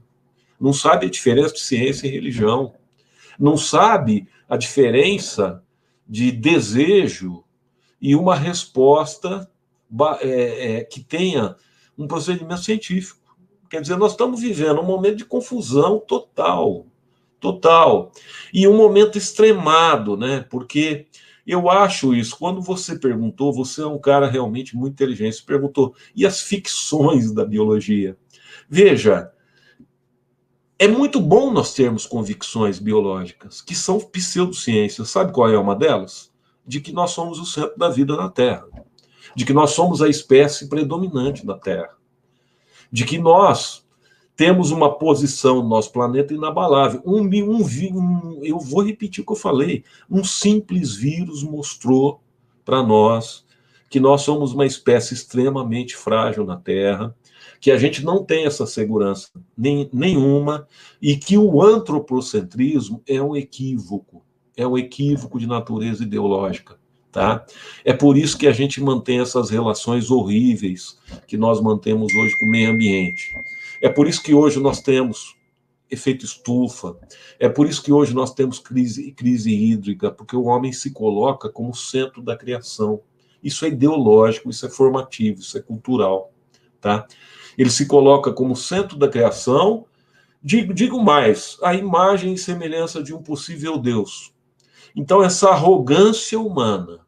Não sabem a diferença de ciência e religião. Não sabe a diferença de desejo e uma resposta que tenha um procedimento científico. Quer dizer, nós estamos vivendo um momento de confusão total, total, e um momento extremado, né? Porque eu acho isso, quando você perguntou, você é um cara realmente muito inteligente, você perguntou, e as ficções da biologia? Veja, é muito bom nós termos convicções biológicas, que são pseudociências. Sabe qual é uma delas? De que nós somos o centro da vida na Terra. De que nós somos a espécie predominante da Terra. De que nós temos uma posição no nosso planeta inabalável. Eu vou repetir o que eu falei. Um simples vírus mostrou para nós que nós somos uma espécie extremamente frágil na Terra, que a gente não tem essa segurança nenhuma e que o antropocentrismo é um equívoco de natureza ideológica. Tá? É por isso que a gente mantém essas relações horríveis que nós mantemos hoje com o meio ambiente. É por isso que hoje nós temos efeito estufa. É por isso que hoje nós temos crise hídrica, porque o homem se coloca como centro da criação. Isso é ideológico, isso é formativo, isso é cultural. Tá? Ele se coloca como centro da criação, digo mais, a imagem e semelhança de um possível Deus. Então, essa arrogância humana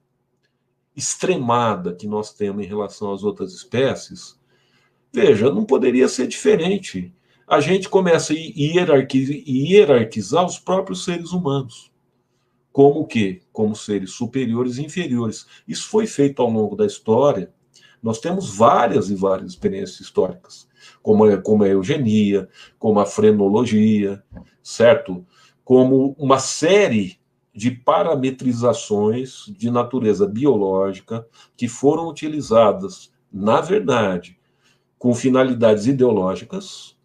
extremada que nós temos em relação às outras espécies, veja, não poderia ser diferente. A gente começa a hierarquizar os próprios seres humanos. Como o quê? Como seres superiores e inferiores. Isso foi feito ao longo da história. Nós temos várias e várias experiências históricas, como a eugenia, como a frenologia, certo? Como uma série de parametrizações de natureza biológica que foram utilizadas, na verdade, com finalidades ideológicas,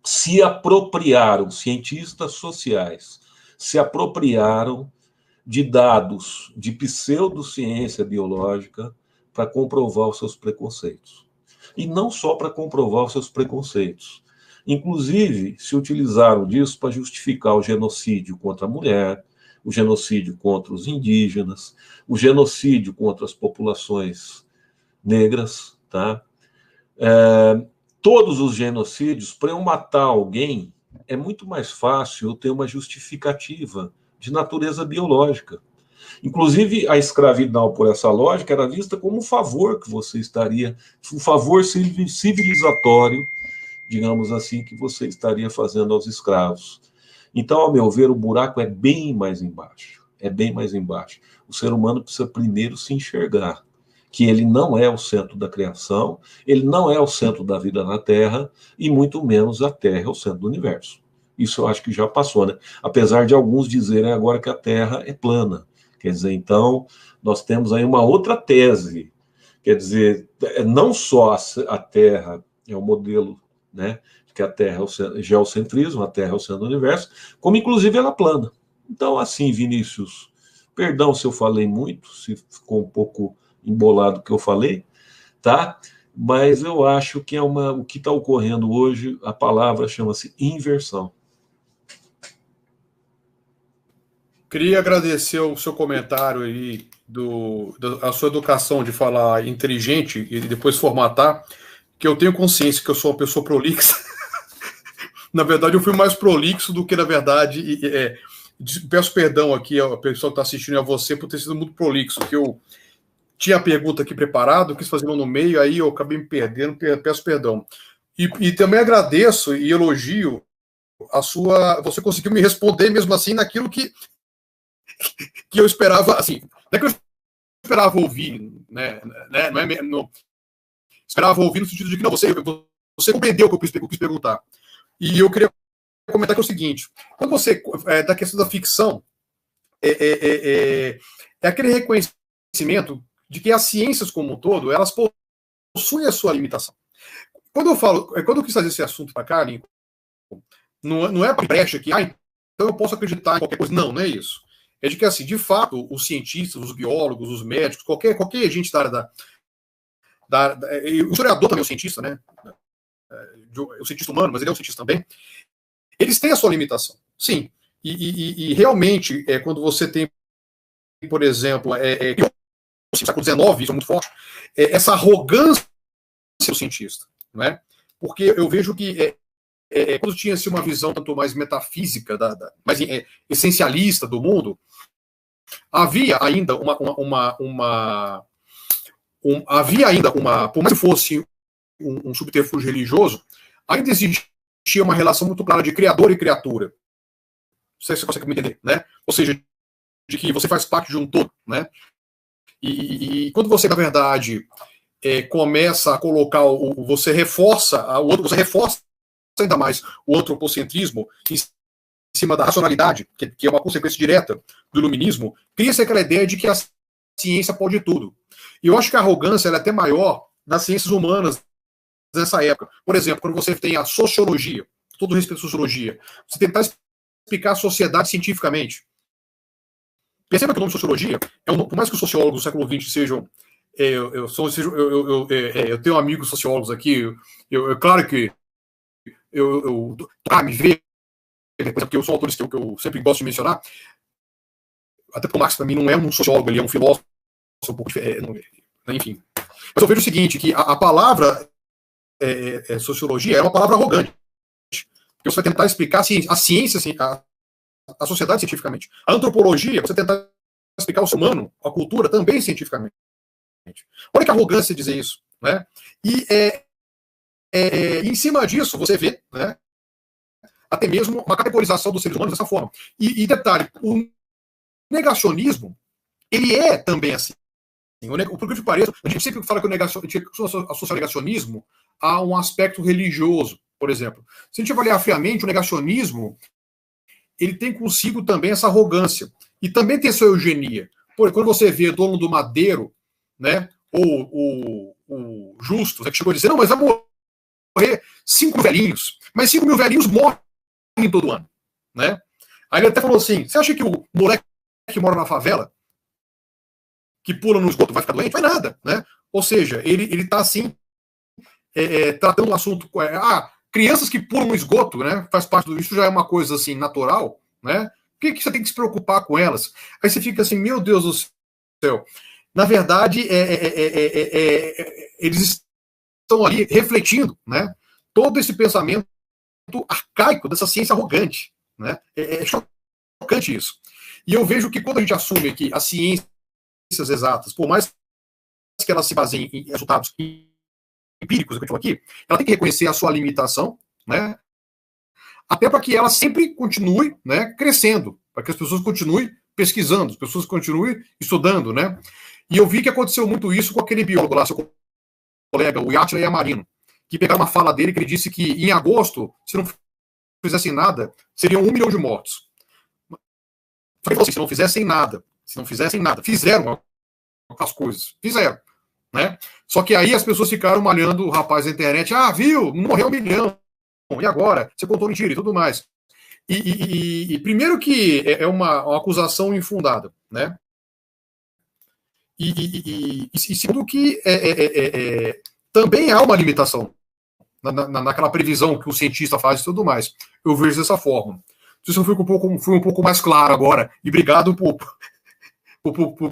se apropriaram, cientistas sociais, se apropriaram de dados de pseudociência biológica para comprovar os seus preconceitos. E não só para comprovar os seus preconceitos. Inclusive, se utilizaram disso para justificar o genocídio contra a mulher, o genocídio contra os indígenas, o genocídio contra as populações negras, tá? Todos os genocídios, para eu matar alguém, é muito mais fácil eu ter uma justificativa de natureza biológica. Inclusive, a escravidão, por essa lógica, era vista como um favor que você estaria, um favor civilizatório, digamos assim, que você estaria fazendo aos escravos. Então, ao meu ver, o buraco é bem mais embaixo. É bem mais embaixo. O ser humano precisa primeiro se enxergar que ele não é o centro da criação, ele não é o centro da vida na Terra, e muito menos a Terra é o centro do universo. Isso eu acho que já passou, né? Apesar de alguns dizerem agora que a Terra é plana. Quer dizer, então, nós temos aí uma outra tese. Quer dizer, não só a Terra é o modelo, né, que a Terra é o geocentrismo, a Terra é o centro do universo, como inclusive ela é plana. Então, assim, Vinícius, perdão se eu falei muito, se ficou um pouco embolado o que eu falei, tá? Mas eu acho que o que está ocorrendo hoje, a palavra chama-se inversão. Queria agradecer o seu comentário aí, a sua educação de falar inteligente e depois formatar, que eu tenho consciência que eu sou uma pessoa prolixa. Na verdade, eu fui mais prolixo do que, na verdade, peço perdão aqui ao pessoal que está assistindo e a você por ter sido muito prolixo, que eu tinha a pergunta aqui preparada, quis fazer uma no meio, aí eu acabei me perdendo, peço perdão. E também agradeço e elogio você conseguiu me responder mesmo assim naquilo que eu esperava, assim, não é que eu esperava ouvir, né, esperava ouvir no sentido de que não, você compreendeu o que eu quis perguntar. E eu queria comentar que é o seguinte, quando você, da questão da ficção, é aquele reconhecimento de que as ciências como um todo, elas possuem a sua limitação. Quando eu quis fazer esse assunto para cá, Lincoln, não é a brecha que, então eu posso acreditar em qualquer coisa. Não é isso. É de que, assim, de fato, os cientistas, os biólogos, os médicos, qualquer gente da área o historiador também é um cientista, né? É um cientista humano, mas ele é um cientista também. Eles têm a sua limitação, sim. E realmente, quando você tem, por exemplo, no século XIX, isso é muito forte, essa arrogância do cientista, né? Porque eu vejo que quando tinha-se uma visão tanto mais metafísica, mais essencialista do mundo, havia ainda por mais que fosse um subterfúgio religioso, ainda existia uma relação muito clara de criador e criatura. Não sei se você consegue me entender, né? Ou seja, de que você faz parte de um todo, né? E quando você, na verdade, começa a colocar você reforça o outro, você reforça ainda mais o antropocentrismo em cima da racionalidade, que é uma consequência direta do iluminismo, cria-se aquela ideia de que a ciência pode tudo. E eu acho que a arrogância ela é até maior nas ciências humanas nessa época. Por exemplo, quando você tem a sociologia, todo respeito à sociologia, você tentar explicar a sociedade cientificamente. Perceba que o nome sociologia, por mais que os sociólogos do século XX sejam. Eu tenho amigos sociólogos aqui, claro que me vê, porque eu sou um autor que eu sempre gosto de mencionar, até porque o Marx, para mim, não é um sociólogo, ele é um filósofo, um pouco enfim. Mas eu vejo o seguinte, que a palavra sociologia é uma palavra arrogante, porque você vai tentar explicar a ciência, a sociedade cientificamente. A antropologia, você tentar explicar o ser humano, a cultura, também cientificamente. Olha que arrogância dizer isso. Né? E em cima disso, você vê, né, até mesmo uma categorização dos seres humanos dessa forma. E detalhe, o negacionismo, ele é também assim. Por que pareça, a gente sempre fala que associa ao negacionismo a um aspecto religioso, por exemplo. Se a gente avaliar friamente, o negacionismo ele tem consigo também essa arrogância. E também tem essa eugenia. Quando você vê dono do Madeiro, né, ou o Justus, que chegou a dizer, não, mas vai morrer 5 mil velhinhos. Mas 5 mil velhinhos morrem todo ano. Né? Aí ele até falou assim, você acha que o moleque que mora na favela, que pula no esgoto, vai ficar doente? Vai nada. Né? Ou seja, ele está assim, tratando o assunto... crianças que pulam no esgoto, né, faz parte do... Isso já é uma coisa assim, natural, né? Por que você tem que se preocupar com elas? Aí você fica assim, meu Deus do céu. Na verdade, eles estão ali refletindo, né, todo esse pensamento arcaico dessa ciência arrogante. Né? É chocante isso. E eu vejo que quando a gente assume que as ciências exatas, por mais que elas se baseiem em resultados empíricos, que eu aqui, ela tem que reconhecer a sua limitação, né? Até para que ela sempre continue, né, crescendo, para que as pessoas continuem pesquisando, as pessoas continuem estudando, né? E eu vi que aconteceu muito isso com aquele biólogo lá, seu colega, o Yatila Yamarino, que pegaram uma fala dele que ele disse que em agosto, se não fizessem nada, seriam 1 milhão de mortos. Ele falou assim, se não fizessem nada, fizeram as coisas, fizeram. Né? Só que aí as pessoas ficaram malhando o rapaz na internet. Viu? Morreu 1 milhão. E agora? Você contou mentira e tudo mais. E primeiro que é uma acusação infundada. Né? E segundo que também há uma limitação naquela previsão que o cientista faz e tudo mais. Eu vejo dessa forma. Não sei se eu fui um pouco mais claro agora. E obrigado por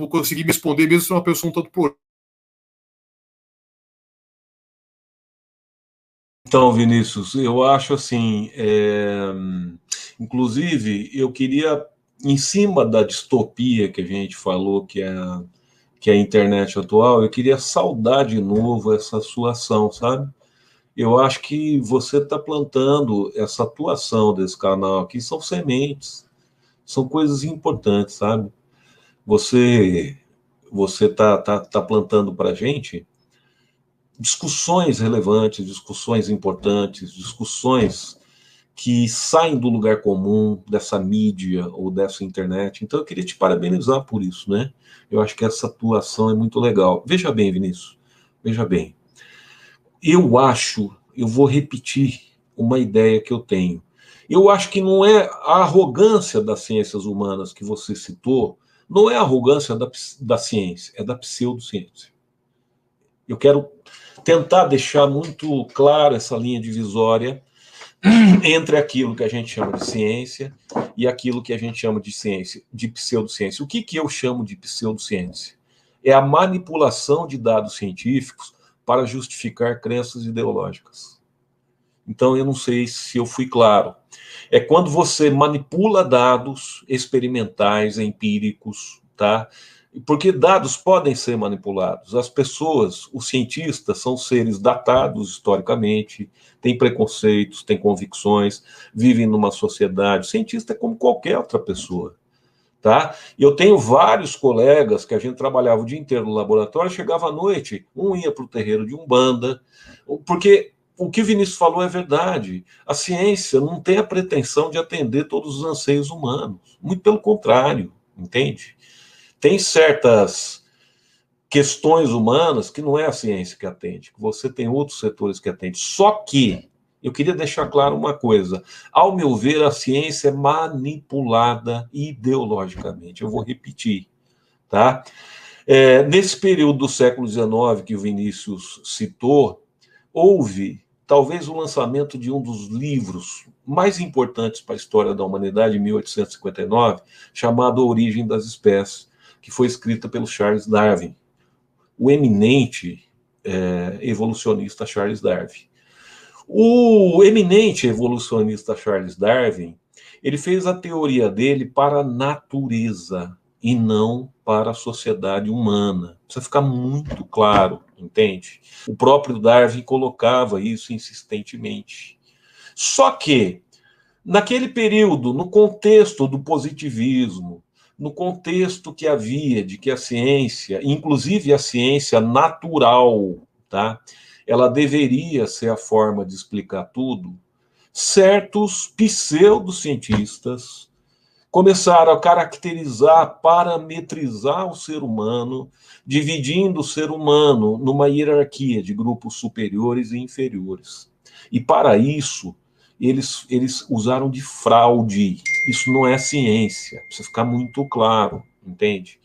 conseguir me responder, mesmo se uma pessoa um tanto por. Então, Vinícius, eu acho assim, inclusive, eu queria, em cima da distopia que a gente falou, que é a internet atual, eu queria saudar de novo essa sua ação, sabe? Eu acho que você está plantando essa atuação desse canal aqui, são sementes, são coisas importantes, sabe? Você tá plantando para a gente discussões relevantes, discussões importantes, discussões que saem do lugar comum, dessa mídia ou dessa internet. Então eu queria te parabenizar por isso, né? Eu acho que essa atuação é muito legal. Veja bem, Vinícius, veja bem. Eu vou repetir uma ideia que eu tenho. Eu acho que não é a arrogância das ciências humanas que você citou, não é a arrogância da ciência, é da pseudociência. Eu quero tentar deixar muito claro essa linha divisória entre aquilo que a gente chama de ciência e aquilo que a gente chama de ciência, de pseudociência. O que eu chamo de pseudociência? É a manipulação de dados científicos para justificar crenças ideológicas. Então, eu não sei se eu fui claro. É quando você manipula dados experimentais, empíricos, tá? Porque dados podem ser manipulados. As pessoas, os cientistas, são seres datados historicamente, têm preconceitos, têm convicções, vivem numa sociedade. O cientista é como qualquer outra pessoa. Tá? Eu tenho vários colegas que a gente trabalhava o dia inteiro no laboratório, chegava à noite, um ia para o terreiro de Umbanda, porque o que o Vinícius falou é verdade. A ciência não tem a pretensão de atender todos os anseios humanos. Muito pelo contrário, entende? Tem certas questões humanas que não é a ciência que atende, que você tem outros setores que atendem. Só que, eu queria deixar claro uma coisa, ao meu ver, a ciência é manipulada ideologicamente. Eu vou repetir, tá? Nesse período do século XIX que o Vinícius citou, houve talvez o lançamento de um dos livros mais importantes para a história da humanidade, em 1859, chamado A Origem das Espécies, que foi escrita pelo Charles Darwin, o eminente evolucionista Charles Darwin. O eminente evolucionista Charles Darwin, ele fez a teoria dele para a natureza e não para a sociedade humana. Precisa ficar muito claro, entende? O próprio Darwin colocava isso insistentemente. Só que, naquele período, no contexto do positivismo, no contexto que havia de que a ciência, inclusive a ciência natural, tá? Ela deveria ser a forma de explicar tudo, certos pseudocientistas começaram a caracterizar, parametrizar o ser humano, dividindo o ser humano numa hierarquia de grupos superiores e inferiores. E para isso, eles usaram de fraude. Isso não é ciência, precisa ficar muito claro, entende?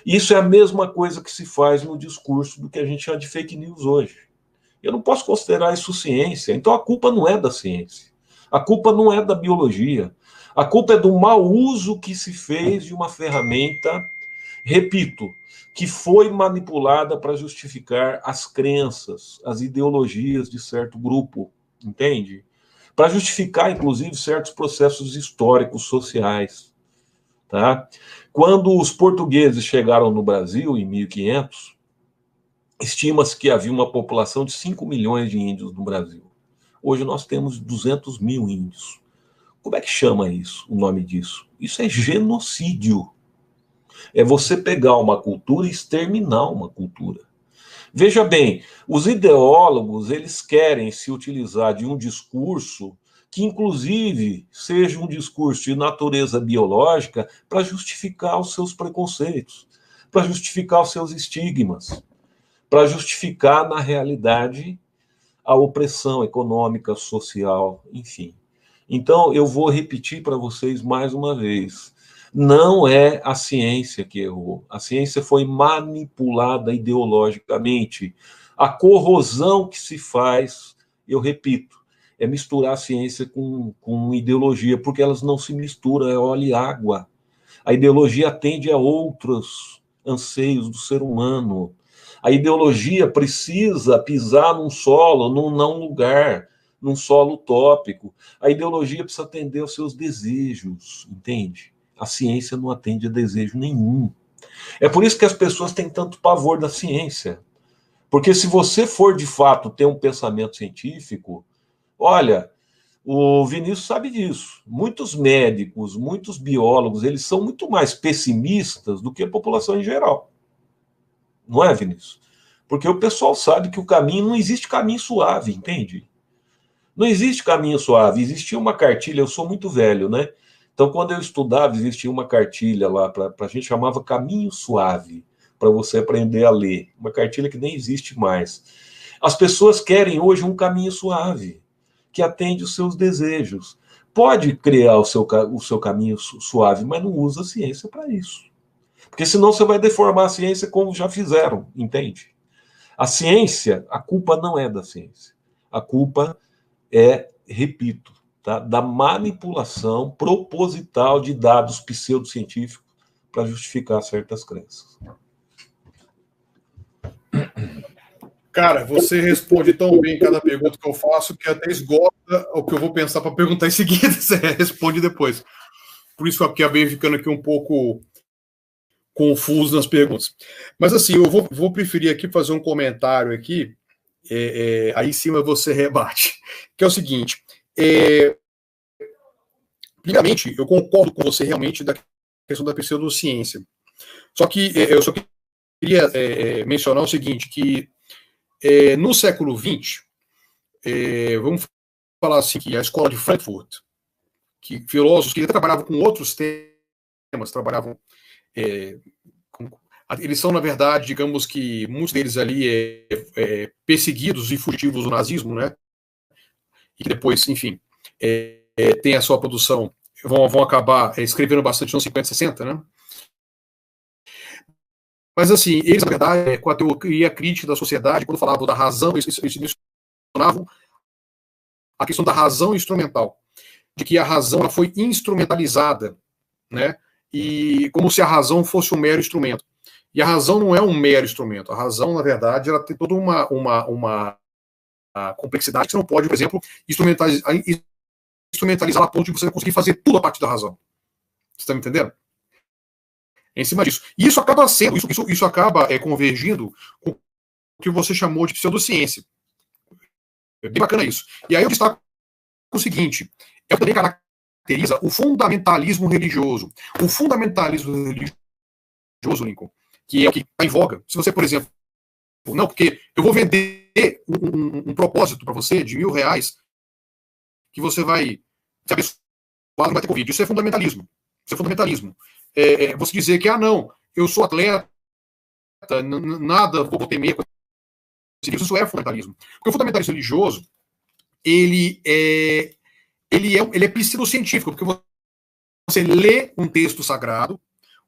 Isso é a mesma coisa que se faz no discurso do que a gente chama de fake news hoje. Eu não posso considerar isso ciência. Então a culpa não é da ciência. A culpa não é da biologia. A culpa é do mau uso que se fez de uma ferramenta, repito, que foi manipulada para justificar as crenças, as ideologias de certo grupo, entende? Para justificar, inclusive, certos processos históricos sociais. Tá? Quando os portugueses chegaram no Brasil, em 1500, estima-se que havia uma população de 5 milhões de índios no Brasil. Hoje nós temos 200 mil índios. Como é que chama isso, o nome disso? Isso é genocídio. É você pegar uma cultura e exterminar uma cultura. Veja bem, os ideólogos, eles querem se utilizar de um discurso que, inclusive, seja um discurso de natureza biológica para justificar os seus preconceitos, para justificar os seus estigmas, para justificar, na realidade, a opressão econômica, social, enfim. Então, eu vou repetir para vocês mais uma vez. Não é a ciência que errou. A ciência foi manipulada ideologicamente. A corrosão que se faz, eu repito, é misturar a ciência com ideologia, porque elas não se misturam, é óleo e água. A ideologia atende a outros anseios do ser humano. A ideologia precisa pisar num solo, num não lugar, num solo utópico. A ideologia precisa atender aos seus desejos, entende? A ciência não atende a desejo nenhum. É por isso que as pessoas têm tanto pavor da ciência. Porque se você for, de fato, ter um pensamento científico, olha, o Vinícius sabe disso. Muitos médicos, muitos biólogos, eles são muito mais pessimistas do que a população em geral. Não é, Vinícius? Porque o pessoal sabe que o caminho, não existe caminho suave, entende? Não existe caminho suave. Existia uma cartilha, eu sou muito velho, né? Então, quando eu estudava, existia uma cartilha lá, para a gente chamava Caminho Suave, para você aprender a ler. Uma cartilha que nem existe mais. As pessoas querem hoje um caminho suave, que atende os seus desejos. Pode criar o seu caminho suave, mas não usa a ciência para isso. Porque senão você vai deformar a ciência como já fizeram, entende? A ciência, a culpa não é da ciência. A culpa é, repito, tá, da manipulação proposital de dados pseudocientíficos para justificar certas crenças. Cara, você responde tão bem cada pergunta que eu faço que até esgota o que eu vou pensar para perguntar em seguida. Você responde depois. Por isso que eu acabei ficando aqui um pouco confuso nas perguntas. Mas assim, eu vou preferir aqui fazer um comentário aqui, aí em cima você rebate, que é o seguinte, primeiramente, eu concordo com você realmente da questão da pseudociência. Só que eu só queria mencionar o seguinte, que no século XX, vamos falar assim, que a escola de Frankfurt, que filósofos que trabalhavam com outros temas, trabalhavam eles são, na verdade, digamos que muitos deles ali perseguidos e fugitivos do nazismo, né? E que depois, enfim, tem a sua produção, vão acabar escrevendo bastante nos 50, 60, né? Mas, assim, eles, na verdade, com a teoria crítica da sociedade, quando falavam da razão, eles mencionavam a questão da razão instrumental, de que a razão ela foi instrumentalizada, né? E como se a razão fosse um mero instrumento. E a razão não é um mero instrumento. A razão, na verdade, ela tem toda uma complexidade que você não pode, por exemplo, instrumentalizar a ponto de você conseguir fazer tudo a partir da razão. Você está me entendendo? É em cima disso. E isso acaba sendo, isso acaba convergindo com o que você chamou de pseudociência. É bem bacana isso. E aí eu destaco o seguinte, é o que também caracteriza o fundamentalismo religioso. O fundamentalismo religioso, Lincoln, que é o que está em voga. Se você, por exemplo, não, porque eu vou vender um propósito para você de R$1.000 que você vai se abençoar, não vai ter Covid. Isso é fundamentalismo. Isso é fundamentalismo. Você dizer que, não, eu sou atleta, nada vou temer. Isso é fundamentalismo. Porque o fundamentalismo religioso, ele é pseudocientífico, porque você lê um texto sagrado,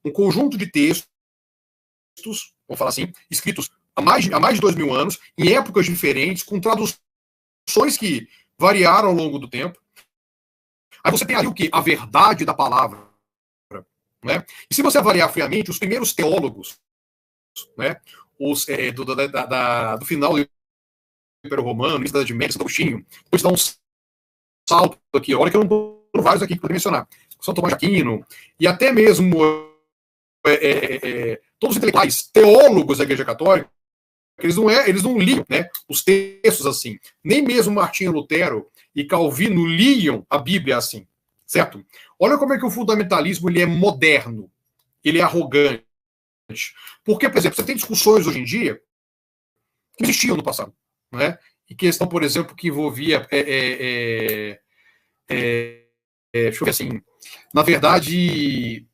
um conjunto de textos, vamos falar assim, escritos há mais de 2.000 anos, em épocas diferentes, com traduções que variaram ao longo do tempo. Aí você tem ali o quê? A verdade da palavra. Né? E se você avaliar friamente, os primeiros teólogos, né, do final do Império Romano, início da Idade Média, São Agostinho, depois dá um salto aqui, olha que eu não estou vários aqui que eu poderia mencionar, São Tomás de Aquino, e até mesmo todos os intelectuais, teólogos da Igreja Católica, eles não liam, né, os textos assim. Nem mesmo Martinho Lutero e Calvino liam a Bíblia assim, certo? Olha como é que o fundamentalismo ele é moderno, ele é arrogante. Porque, por exemplo, você tem discussões hoje em dia que existiam no passado, né? E questão, por exemplo, que envolvia deixa eu ver assim, na verdade,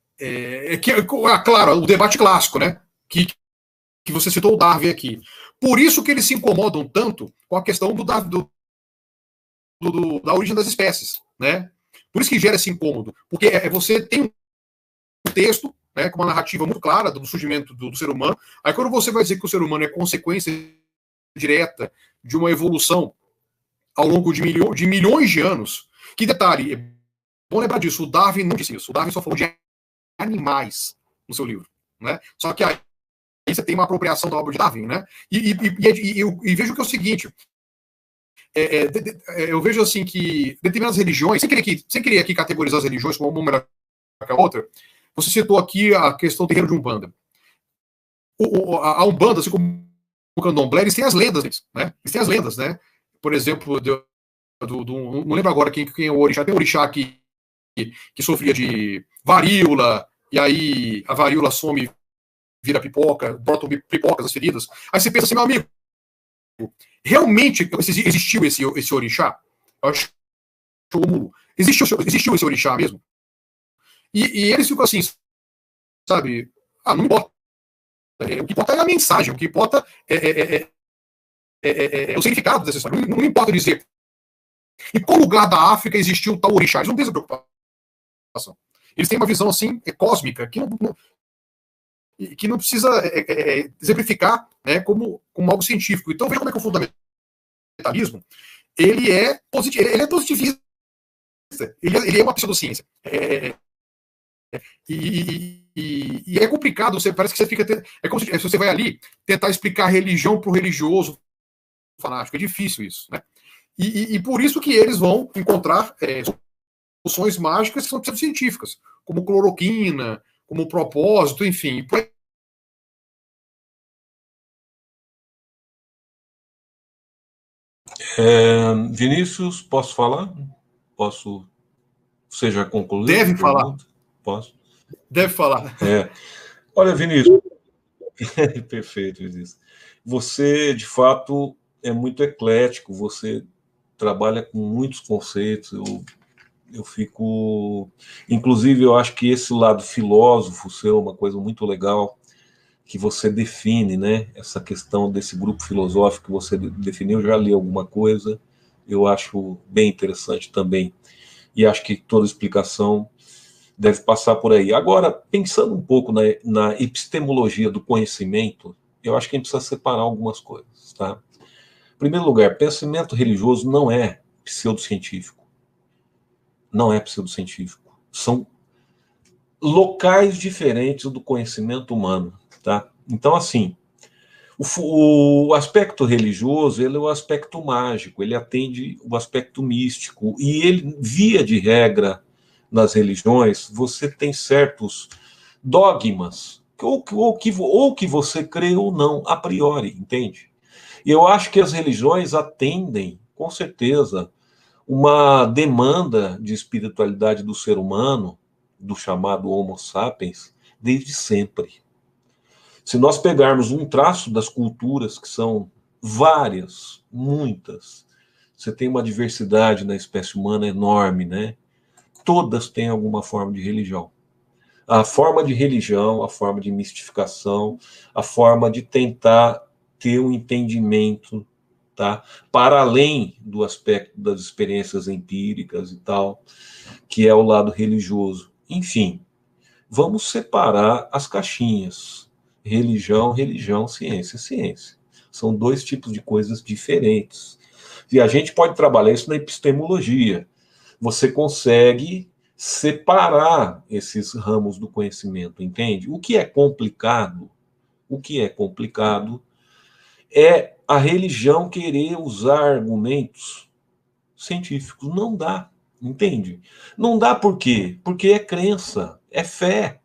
claro, o debate clássico, né? Que você citou o Darwin aqui. Por isso que eles se incomodam tanto com a questão da origem das espécies, né? Por isso que gera esse incômodo, porque você tem um texto, né, com uma narrativa muito clara do surgimento do ser humano, aí quando você vai dizer que o ser humano é consequência direta de uma evolução ao longo de milhões de anos, que detalhe, é bom lembrar disso, o Darwin não disse isso, o Darwin só falou de animais no seu livro, né? Só que aí você tem uma apropriação da obra de Darwin, né? E vejo que é o seguinte, eu vejo assim que determinadas religiões, sem querer aqui categorizar as religiões como uma melhor que a outra, você citou aqui a questão do terreiro de Umbanda. A Umbanda, assim como o Candomblé, eles têm as lendas deles, né? Eles têm as lendas, né? Por exemplo, não lembro agora quem é o orixá, tem um orixá que sofria de varíola, e aí a varíola some, vira pipoca, brotam pipocas as feridas. Aí você pensa assim, meu amigo, realmente existiu esse orixá? Eu acho que existiu esse orixá mesmo? E eles ficam assim, sabe? Não importa. O que importa é a mensagem, o que importa é o significado dessa história. Não importa dizer em qual lugar da África existiu tal orixá. Eles não têm essa preocupação. Eles têm uma visão assim cósmica que não precisa exemplificar, né, como algo científico. Então veja como é que o fundamentalismo ele é positivista. Ele é uma pseudociência. E é complicado, parece que você fica. É como se você vai ali tentar explicar religião para o religioso fanático. É difícil isso, né? E por isso que eles vão encontrar soluções mágicas que são pseudocientíficas, como cloroquina, como propósito, enfim. Vinícius, posso falar? Posso? Você já concluiu? Deve falar. Posso? Deve falar. Olha, Vinícius, perfeito, Vinícius. Você, de fato, é muito eclético, você trabalha com muitos conceitos, eu fico... Inclusive, eu acho que esse lado filósofo seu é uma coisa muito legal, que você define, né? Essa questão desse grupo filosófico que você definiu, eu já li alguma coisa, eu acho bem interessante também. E acho que toda explicação deve passar por aí. Agora, pensando um pouco na epistemologia do conhecimento, eu acho que a gente precisa separar algumas coisas, tá? Em primeiro lugar, pensamento religioso não é pseudocientífico. Não é pseudocientífico. São locais diferentes do conhecimento humano, tá? Então, assim, o aspecto religioso, ele é o aspecto mágico, ele atende o aspecto místico, e ele, via de regra, nas religiões, você tem certos dogmas, ou que você crê ou não, a priori, entende? E eu acho que as religiões atendem, com certeza, uma demanda de espiritualidade do ser humano, do chamado Homo sapiens, desde sempre. Se nós pegarmos um traço das culturas, que são várias, muitas, você tem uma diversidade na espécie humana enorme, né? Todas têm alguma forma de religião. A forma de religião, a forma de mistificação, a forma de tentar ter um entendimento, tá? Para além do aspecto das experiências empíricas e tal, que é o lado religioso. Enfim, vamos separar as caixinhas. Religião, religião, ciência, ciência. São dois tipos de coisas diferentes. E a gente pode trabalhar isso na epistemologia. Você consegue separar esses ramos do conhecimento, entende? O que é complicado é a religião querer usar argumentos científicos. Não dá, entende? Não dá por quê? Porque é crença, é fé.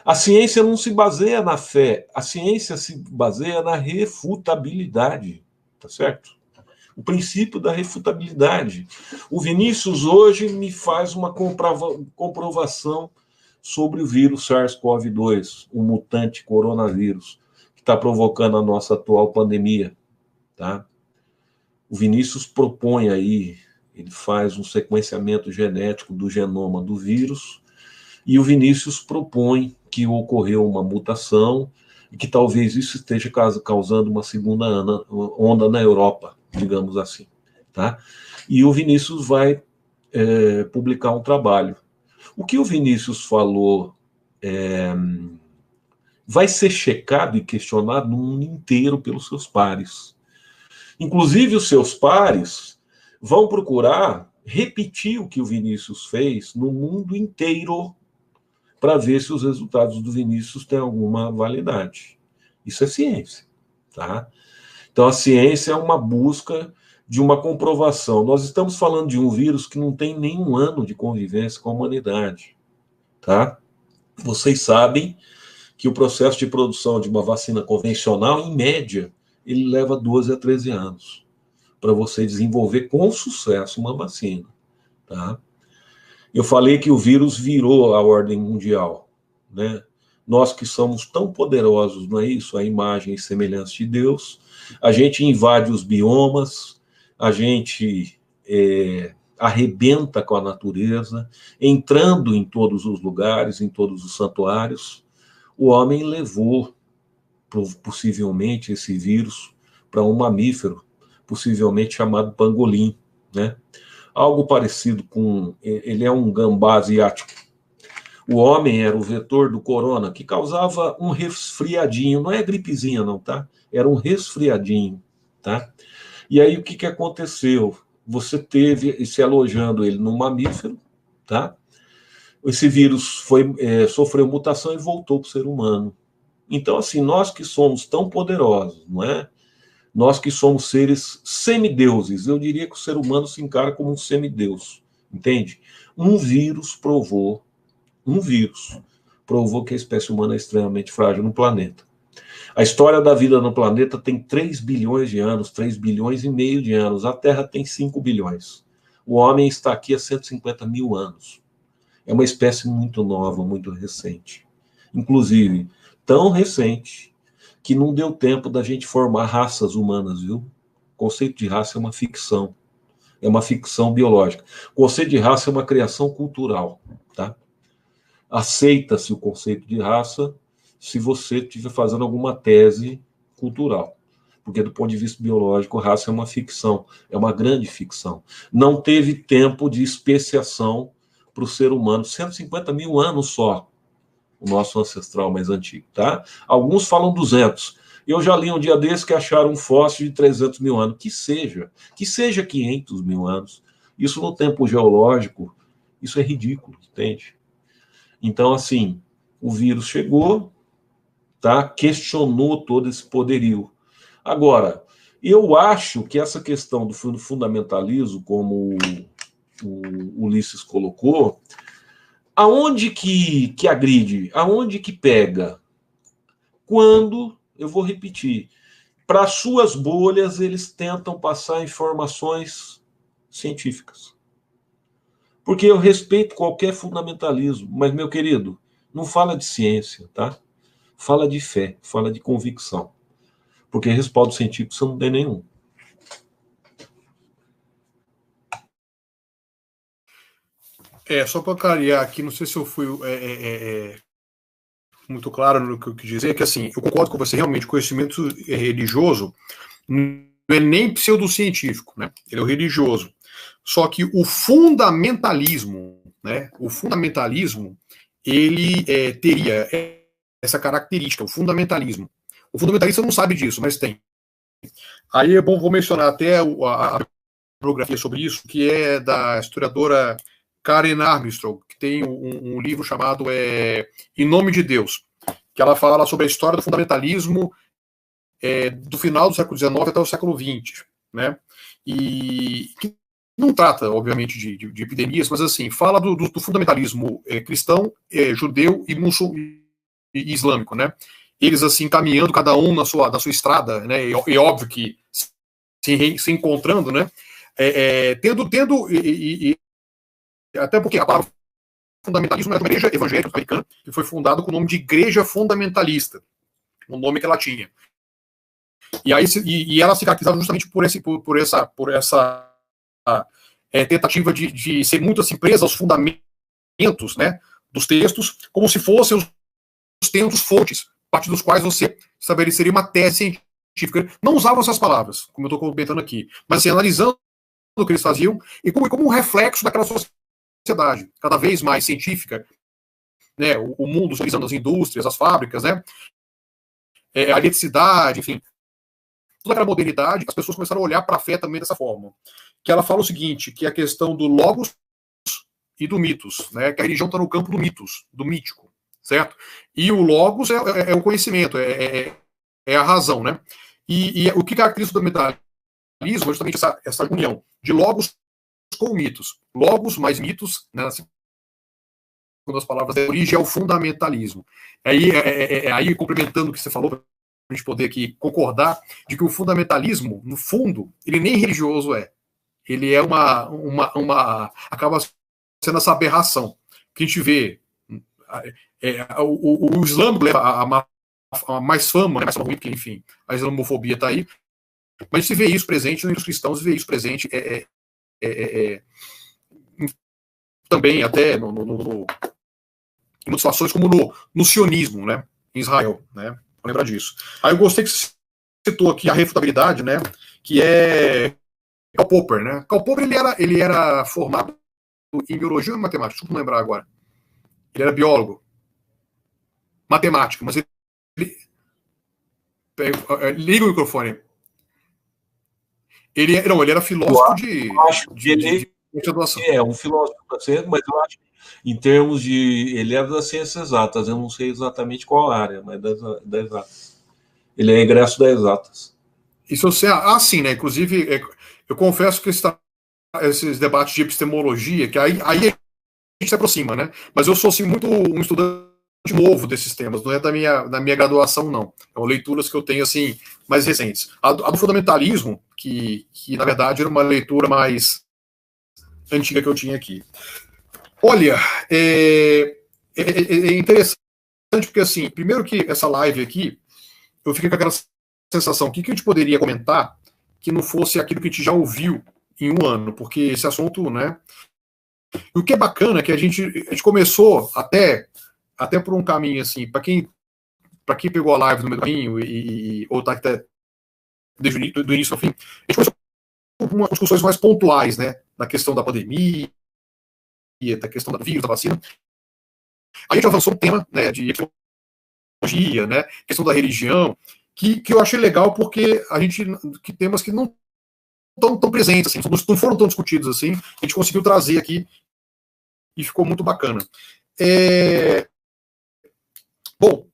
A ciência não se baseia na fé, a ciência se baseia na refutabilidade, tá certo? O princípio da refutabilidade. O Vinícius hoje me faz uma comprovação sobre o vírus SARS-CoV-2, o mutante coronavírus, que está provocando a nossa atual pandemia. Tá? O Vinícius propõe aí, ele faz um sequenciamento genético do genoma do vírus, e o Vinícius propõe que ocorreu uma mutação e que talvez isso esteja causando uma segunda onda na Europa, digamos assim. Tá? E o Vinícius vai publicar um trabalho. O que o Vinícius falou vai ser checado e questionado no mundo inteiro pelos seus pares. Inclusive, os seus pares vão procurar repetir o que o Vinícius fez no mundo inteiro para ver se os resultados do Vinícius têm alguma validade. Isso é ciência. Tá? Então, a ciência é uma busca de uma comprovação. Nós estamos falando de um vírus que não tem nenhum ano de convivência com a humanidade. Tá? Vocês sabem que o processo de produção de uma vacina convencional, em média, ele leva 12 a 13 anos para você desenvolver com sucesso uma vacina. Tá? Eu falei que o vírus virou a ordem mundial. Né? Nós que somos tão poderosos, não é isso? A imagem e semelhança de Deus, a gente invade os biomas, a gente arrebenta com a natureza, entrando em todos os lugares, em todos os santuários. O homem levou, possivelmente, esse vírus para um mamífero, possivelmente chamado pangolim, né? Algo parecido com... Ele é um gambá asiático. O homem era o vetor do corona, que causava um resfriadinho. Não é gripezinha, não, tá? Era um resfriadinho, tá? E aí, o que aconteceu? Você teve, se alojando ele num mamífero, tá? Esse vírus sofreu mutação e voltou para o ser humano. Então, assim, nós que somos tão poderosos, não é? Nós que somos seres semideuses, eu diria que o ser humano se encara como um semideus, entende? Um vírus provou que a espécie humana é extremamente frágil no planeta. A história da vida no planeta tem 3 bilhões de anos, 3 bilhões e meio de anos. A Terra tem 5 bilhões. O homem está aqui há 150 mil anos. É uma espécie muito nova, muito recente. Inclusive, tão recente que não deu tempo da gente formar raças humanas, viu? O conceito de raça é uma ficção. é uma ficção biológica. O conceito de raça é uma criação cultural, tá? Aceita-se o conceito de raça se você estiver fazendo alguma tese cultural. Porque, do ponto de vista biológico, raça é uma ficção, é uma grande ficção. Não teve tempo de especiação para o ser humano, 150 mil anos só, o nosso ancestral mais antigo, tá? Alguns falam 200. Eu já li um dia desse que acharam um fóssil de 300 mil anos. Que seja 500 mil anos. Isso no tempo geológico, isso é ridículo, entende? Então, assim, o vírus chegou, tá? Questionou todo esse poderio. Agora, eu acho que essa questão do fundamentalismo, como o Ulisses colocou, aonde que agride? Aonde que pega? Quando, eu vou repetir, para suas bolhas eles tentam passar informações científicas. Porque eu respeito qualquer fundamentalismo, mas, meu querido, não fala de ciência, tá? Fala de fé, fala de convicção. Porque respaldo científico você não tem nenhum. Só para clarear aqui, não sei se eu fui muito claro no que eu quis dizer, que assim, eu concordo com você, realmente, o conhecimento religioso não é nem pseudocientífico, né? Ele é o religioso. Só que o fundamentalismo, né? O fundamentalismo, ele teria essa característica, o fundamentalismo. O fundamentalista não sabe disso, mas tem. Aí é bom, vou mencionar até a bibliografia sobre isso, que é da historiadora Karen Armstrong, que tem um livro chamado Em Nome de Deus, que ela fala sobre a história do fundamentalismo do final do século XIX até o século XX, né? E que não trata, obviamente, de epidemias, mas assim, fala do fundamentalismo cristão, judeu e islâmico, né? Eles assim caminhando cada um na sua estrada, né? E óbvio que se encontrando, né? Tendo até porque a palavra fundamentalismo é de uma igreja evangélica americana que foi fundada com o nome de Igreja Fundamentalista, o nome que ela tinha. E aí ela se caracterizava justamente por essa tentativa de ser muito assim presa aos fundamentos, né, dos textos, como se fossem os textos fontes, a partir dos quais você estabeleceria uma tese científica. Não usavam essas palavras, como eu estou comentando aqui, mas assim, analisando o que eles faziam e como um reflexo daquela sociedade cada vez mais científica, né, o mundo utilizando as indústrias, as fábricas, né, a eletricidade, enfim, toda aquela modernidade, as pessoas começaram a olhar para a fé também dessa forma. Que ela fala o seguinte, que é a questão do logos e do mitos, né, que a religião está no campo do mitos, do mítico, certo? E o logos é o conhecimento, é a razão, né? E o que caracteriza o fundamentalismo é justamente essa união de logos com mitos. Logos mais mitos, né, segundo as palavras da origem, é o fundamentalismo. Aí, complementando o que você falou, para a gente poder aqui concordar, de que o fundamentalismo, no fundo, ele nem religioso é. Ele é acaba sendo essa aberração que a gente vê. O Islã leva a mais fama, né, mais fama ruim, porque, enfim, a islamofobia está aí, mas se vê isso presente nos cristãos, vê isso presente também até em muitas situações, como no sionismo, né, em Israel, né, vou lembrar disso. Aí eu gostei que você citou aqui a refutabilidade, né, que é Karl Popper, né. Karl Popper, ele era formado em biologia ou em matemática? Deixa eu lembrar agora. Ele era biólogo, matemático, mas ele liga o microfone. Ele era filósofo de graduação. Um filósofo, mas eu acho que em termos de... Ele era das ciências exatas, eu não sei exatamente qual área, mas das exatas. Ele é egresso das exatas. Isso você... sim, né? Inclusive, eu confesso que esses debates de epistemologia, que aí a gente se aproxima, né? Mas eu sou, assim, muito um estudante novo desses temas, não é da minha graduação, não. São leituras que eu tenho, assim, mais recentes. A do fundamentalismo, que na verdade era uma leitura mais antiga que eu tinha aqui. Olha, é interessante porque, assim, primeiro que essa live aqui, eu fiquei com aquela sensação, o que a gente poderia comentar que não fosse aquilo que a gente já ouviu em um ano, porque esse assunto, né? E o que é bacana é que a gente começou até por um caminho assim, para quem pegou a live no meio do caminho ou tá até desde do início ao fim, a gente começou com umas discussões mais pontuais, né? Da questão da pandemia, da questão do vírus, da vacina. A gente avançou um tema, né, de ecologia, né? Questão da religião, que eu achei legal porque que temas que não estão tão presentes, assim, não foram tão discutidos assim, a gente conseguiu trazer aqui e ficou muito bacana. Bom,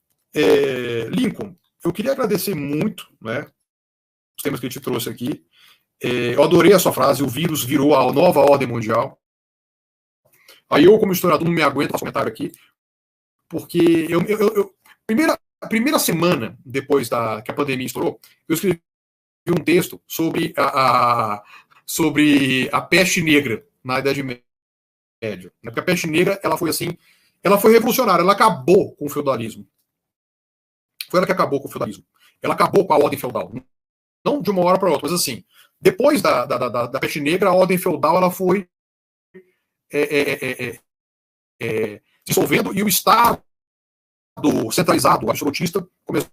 Lincoln, eu queria agradecer muito, né, os temas que a gente trouxe aqui. Eu adorei a sua frase, o vírus virou a nova ordem mundial. Aí eu, como historiador, não me aguento fazer comentário aqui, porque a primeira semana depois que a pandemia estourou, eu escrevi um texto sobre a peste negra na Idade Média. Porque a peste negra, ela foi revolucionária, ela acabou com o feudalismo. Foi ela que acabou com o feudalismo. Ela acabou com a ordem feudal. Não de uma hora para outra, mas assim, depois da peste negra, a ordem feudal ela foi dissolvendo e o Estado centralizado, absolutista, começou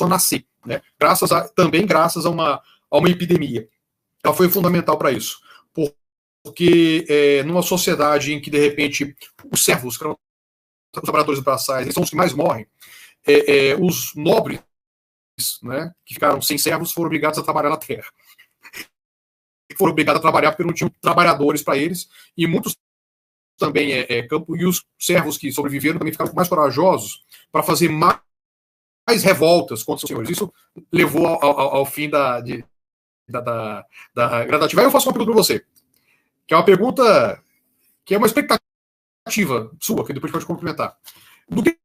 a nascer, né? Também graças a uma epidemia. Ela foi fundamental para isso. Porque numa sociedade em que, de repente, os servos, os trabalhadores braçais, eles são os que mais morrem, os nobres, né, que ficaram sem servos, foram obrigados a trabalhar na terra. Foram obrigados a trabalhar porque não tinham trabalhadores para eles, e muitos também campo, e os servos que sobreviveram também ficaram mais corajosos para fazer mais revoltas contra os senhores. Isso levou ao fim da gradativa. Aí eu faço uma pergunta para você, que é uma pergunta que é uma expectativa sua, que depois pode complementar. Do que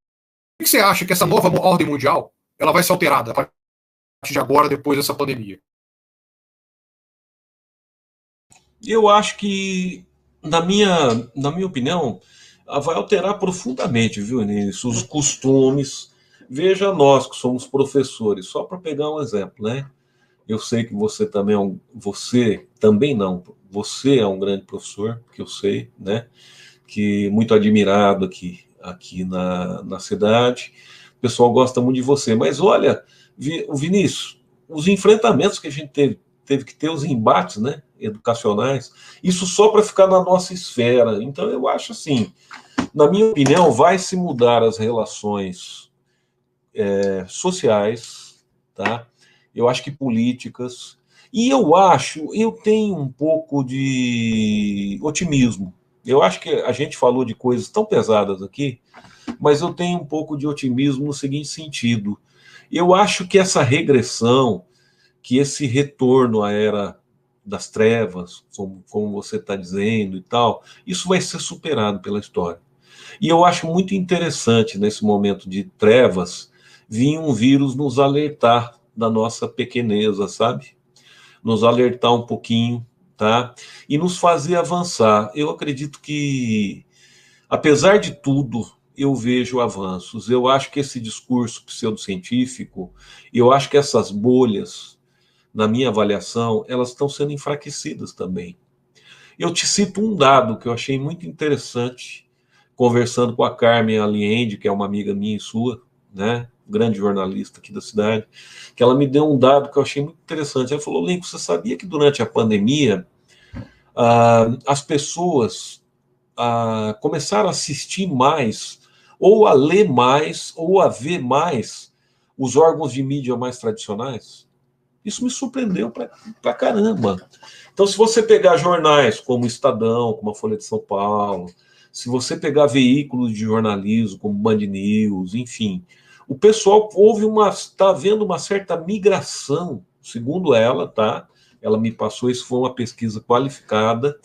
você acha que essa nova ordem mundial ela vai ser alterada a partir de agora, depois dessa pandemia? Eu acho que, na minha opinião, vai alterar profundamente, viu, Início, os costumes. Veja nós que somos professores, só para pegar um exemplo, né? Eu sei que você também você também não, você é um grande professor, que eu sei, né? Que muito admirado aqui na cidade. O pessoal gosta muito de você. Mas olha, Vinícius, os enfrentamentos que a gente teve que ter, os embates, né, educacionais, isso só para ficar na nossa esfera. Então eu acho assim, na minha opinião, vai se mudar as relações sociais, tá? Eu acho que políticas. E eu tenho um pouco de otimismo. Eu acho que a gente falou de coisas tão pesadas aqui, mas eu tenho um pouco de otimismo no seguinte sentido. Eu acho que essa regressão, que esse retorno à era das trevas, como você está dizendo e tal, isso vai ser superado pela história. E eu acho muito interessante, nesse momento de trevas, vir um vírus nos alertar da nossa pequeneza, sabe? Nos alertar um pouquinho, tá? E nos fazer avançar. Eu acredito que, apesar de tudo, eu vejo avanços. Eu acho que esse discurso pseudocientífico, eu acho que essas bolhas, na minha avaliação, elas estão sendo enfraquecidas também. Eu te cito um dado que eu achei muito interessante, conversando com a Carmen Aliende, que é uma amiga minha e sua, né? Grande jornalista aqui da cidade, que ela me deu um dado que eu achei muito interessante. Ela falou: Lincoln, você sabia que durante a pandemia as pessoas começaram a assistir mais, ou a ler mais, ou a ver mais os órgãos de mídia mais tradicionais? Isso me surpreendeu pra caramba. Então, se você pegar jornais como o Estadão, como a Folha de São Paulo, se você pegar veículos de jornalismo como Band News, enfim, o pessoal está havendo uma certa migração, segundo ela, tá? Ela me passou, isso foi uma pesquisa qualificada.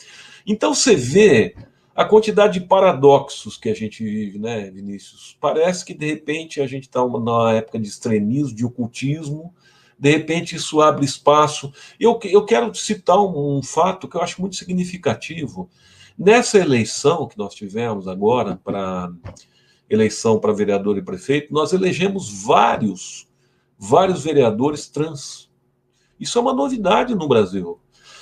Então você vê a quantidade de paradoxos que a gente vive, né, Vinícius? Parece que de repente a gente está numa época de extremismo, de ocultismo. De repente isso abre espaço. Eu quero citar um fato que eu acho muito significativo. Nessa eleição que nós tivemos agora, para eleição para vereador e prefeito, nós elegemos vários vereadores trans. Isso é uma novidade no Brasil.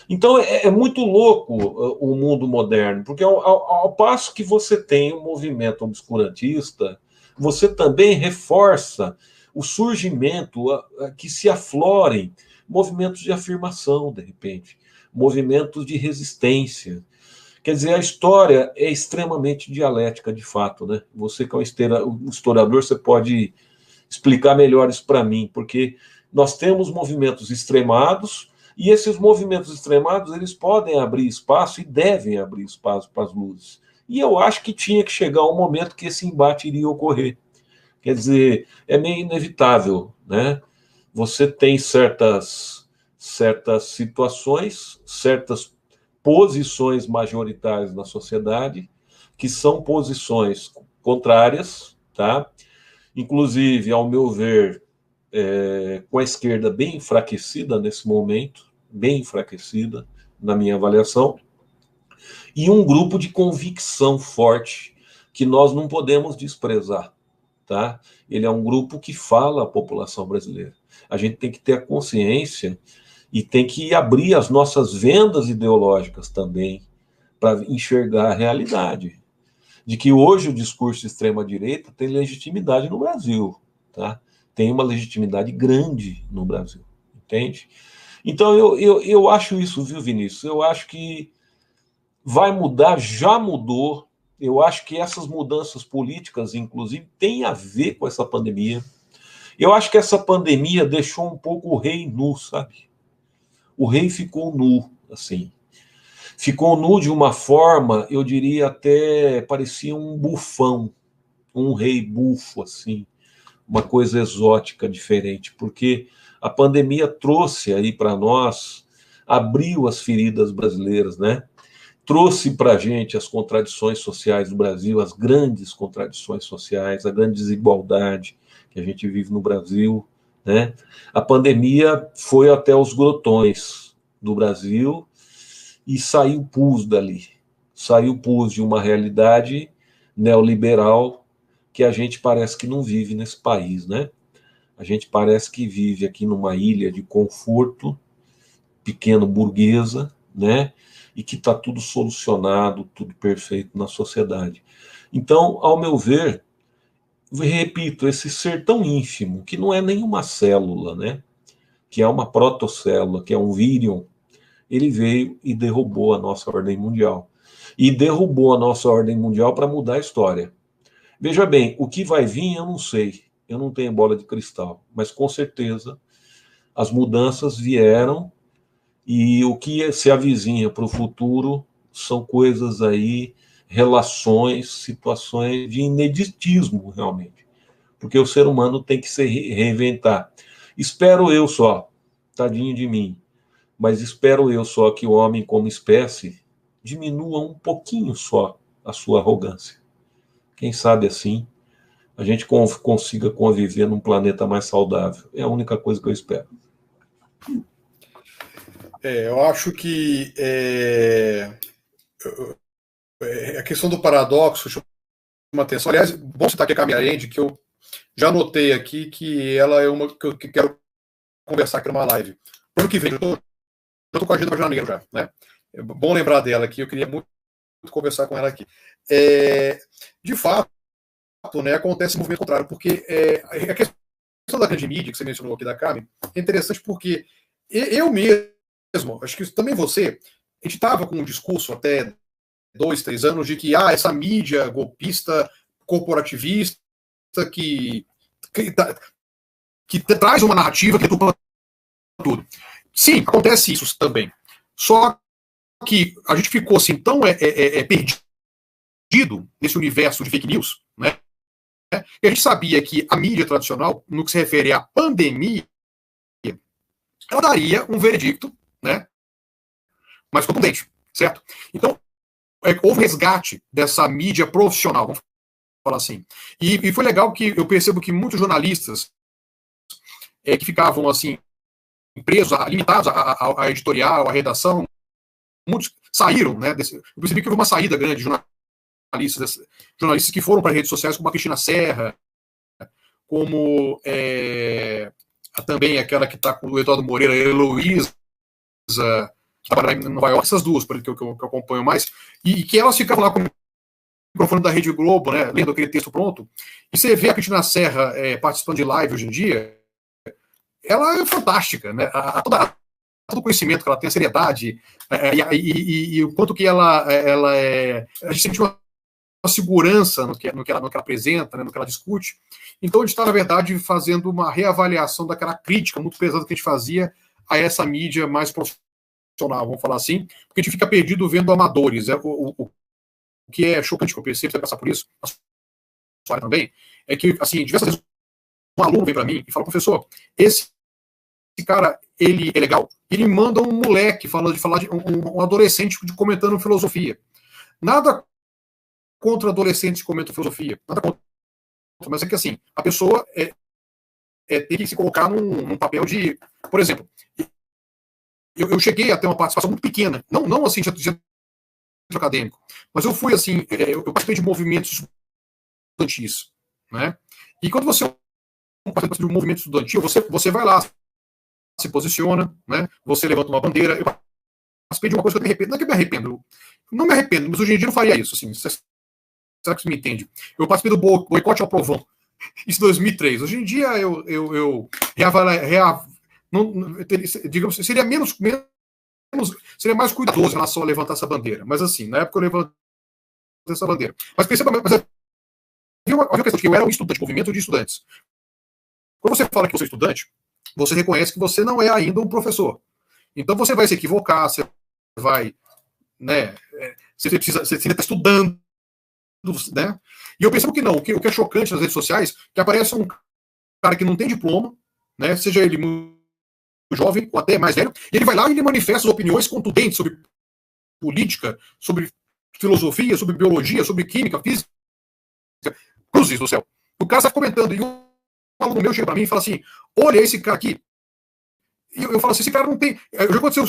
Então é muito louco o mundo moderno, porque ao passo que você tem um movimento obscurantista, você também reforça o surgimento, que se aflorem movimentos de afirmação, de repente, movimentos de resistência. Quer dizer, a história é extremamente dialética, de fato, né? Você que é um historiador, você pode explicar melhor isso para mim, porque nós temos movimentos extremados, e esses movimentos extremados, eles podem abrir espaço e devem abrir espaço para as luzes. E eu acho que tinha que chegar um momento que esse embate iria ocorrer. Quer dizer, é meio inevitável, né? Você tem certas situações, certas posições majoritárias na sociedade, que são posições contrárias, tá? Inclusive, ao meu ver, com a esquerda bem enfraquecida nesse momento, bem enfraquecida na minha avaliação, e um grupo de convicção forte que nós não podemos desprezar, tá? Ele é um grupo que fala à população brasileira. A gente tem que ter a consciência e tem que abrir as nossas vendas ideológicas também para enxergar a realidade de que hoje o discurso de extrema-direita tem legitimidade no Brasil, tá? Tem uma legitimidade grande no Brasil, entende? Então, eu acho isso, viu, Vinícius? Eu acho que vai mudar, já mudou. Eu acho que essas mudanças políticas, inclusive, têm a ver com essa pandemia. Eu acho que essa pandemia deixou um pouco o rei nu, sabe? O rei ficou nu, assim. Ficou nu de uma forma, eu diria até, parecia um bufão, um rei bufo, assim. Uma coisa exótica, diferente, porque a pandemia trouxe aí para nós, abriu as feridas brasileiras, né? Trouxe para a gente as contradições sociais do Brasil, as grandes contradições sociais, a grande desigualdade que a gente vive no Brasil, né? A pandemia foi até os grotões do Brasil e saiu pus dali, saiu pus de uma realidade neoliberal que a gente parece que não vive nesse país, né? A gente parece que vive aqui numa ilha de conforto, pequeno burguesa, né? E que está tudo solucionado, tudo perfeito na sociedade. Então, ao meu ver, repito, esse ser tão ínfimo, que não é nenhuma célula, né? Que é uma protocélula, que é um vírion, ele veio e derrubou a nossa ordem mundial. E derrubou a nossa ordem mundial para mudar a história. Veja bem, o que vai vir eu não sei, eu não tenho bola de cristal, mas com certeza as mudanças vieram e o que se avizinha para o futuro são coisas aí, relações, situações de ineditismo, realmente. Porque o ser humano tem que se reinventar. Espero eu só, tadinho de mim, mas espero eu só que o homem, como espécie, diminua um pouquinho só a sua arrogância. Quem sabe assim a gente consiga conviver num planeta mais saudável. É a única coisa que eu espero. Eu acho que a questão do paradoxo chama atenção. Aliás, bom citar aqui a Camila End, que eu já notei aqui que ela é uma que eu quero conversar aqui numa live. Pro ano que vem, eu tô com a agenda para janeiro já, né? É bom lembrar dela aqui, eu queria muito conversar com ela aqui. De fato, né, acontece um movimento contrário, porque a questão da grande mídia, que você mencionou aqui da Carmen, é interessante porque eu mesmo, acho que também você, a gente estava com um discurso até 2, 3 anos de que essa mídia golpista, corporativista, que traz uma narrativa que deturpa tudo. Sim, acontece isso também. Só que a gente ficou assim tão perdido nesse universo de fake news, né? E a gente sabia que a mídia tradicional, no que se refere à pandemia, ela daria um veredicto, né, mais contundente, certo? Então, houve resgate dessa mídia profissional, vamos falar assim. E foi legal que eu percebo que muitos jornalistas que ficavam assim presos, limitados à editorial, à redação, muitos saíram, né? Eu percebi que houve uma saída grande de jornalistas que foram para as redes sociais, como a Cristina Serra, como também aquela que está com o Eduardo Moreira, a Heloísa, que trabalha em Nova York, essas duas, que eu acompanho mais, e que elas ficavam lá com o microfone da Rede Globo, né, lendo aquele texto pronto, e você vê a Cristina Serra participando de live hoje em dia, ela é fantástica, né? Todo o conhecimento que ela tem, a seriedade, e o quanto que ela é. A gente sente uma segurança no que ela apresenta, né, no que ela discute. Então, a gente está, na verdade, fazendo uma reavaliação daquela crítica muito pesada que a gente fazia a essa mídia mais profissional, vamos falar assim, porque a gente fica perdido vendo amadores. O que é chocante, que eu percebo, você vai passar por isso, a sua área também, é que, assim, diversas vezes um aluno vem para mim e fala, professor, esse cara, ele é legal, ele manda um moleque um adolescente comentando filosofia. Nada contra adolescentes que comentam filosofia, nada contra, mas é que assim, a pessoa tem que se colocar num papel de, por exemplo, eu cheguei a ter uma participação muito pequena, não assim, de acadêmico, mas eu fui assim, eu participei de movimentos estudantis, né? E quando você participa de um movimento estudantil, você vai lá, se posiciona, né? Você levanta uma bandeira. Eu participei de uma coisa que eu me arrependo. Não é que eu me arrependo, não me arrependo, mas hoje em dia eu não faria isso. Assim, será que você me entende? Eu participei do boicote ao Provão, isso em 2003. Hoje em dia digamos, seria seria mais cuidadoso em relação a levantar essa bandeira. Mas assim, na época eu levantei essa bandeira. Mas perceba, havia uma questão de que eu era um estudante, movimento de estudantes. Quando você fala que você é estudante, você reconhece que você não é ainda um professor. Então você vai se equivocar, você vai, né, você está estudando, né? E eu percebo que não, o que é chocante nas redes sociais, que aparece um cara que não tem diploma, né, seja ele muito jovem ou até mais velho, e ele vai lá e ele manifesta opiniões contundentes sobre política, sobre filosofia, sobre biologia, sobre química, física. Cruzes do céu. O cara está comentando, e um aluno meu chega para mim e fala assim, olha esse cara aqui. E eu falo assim, esse cara não tem... Já aconteceu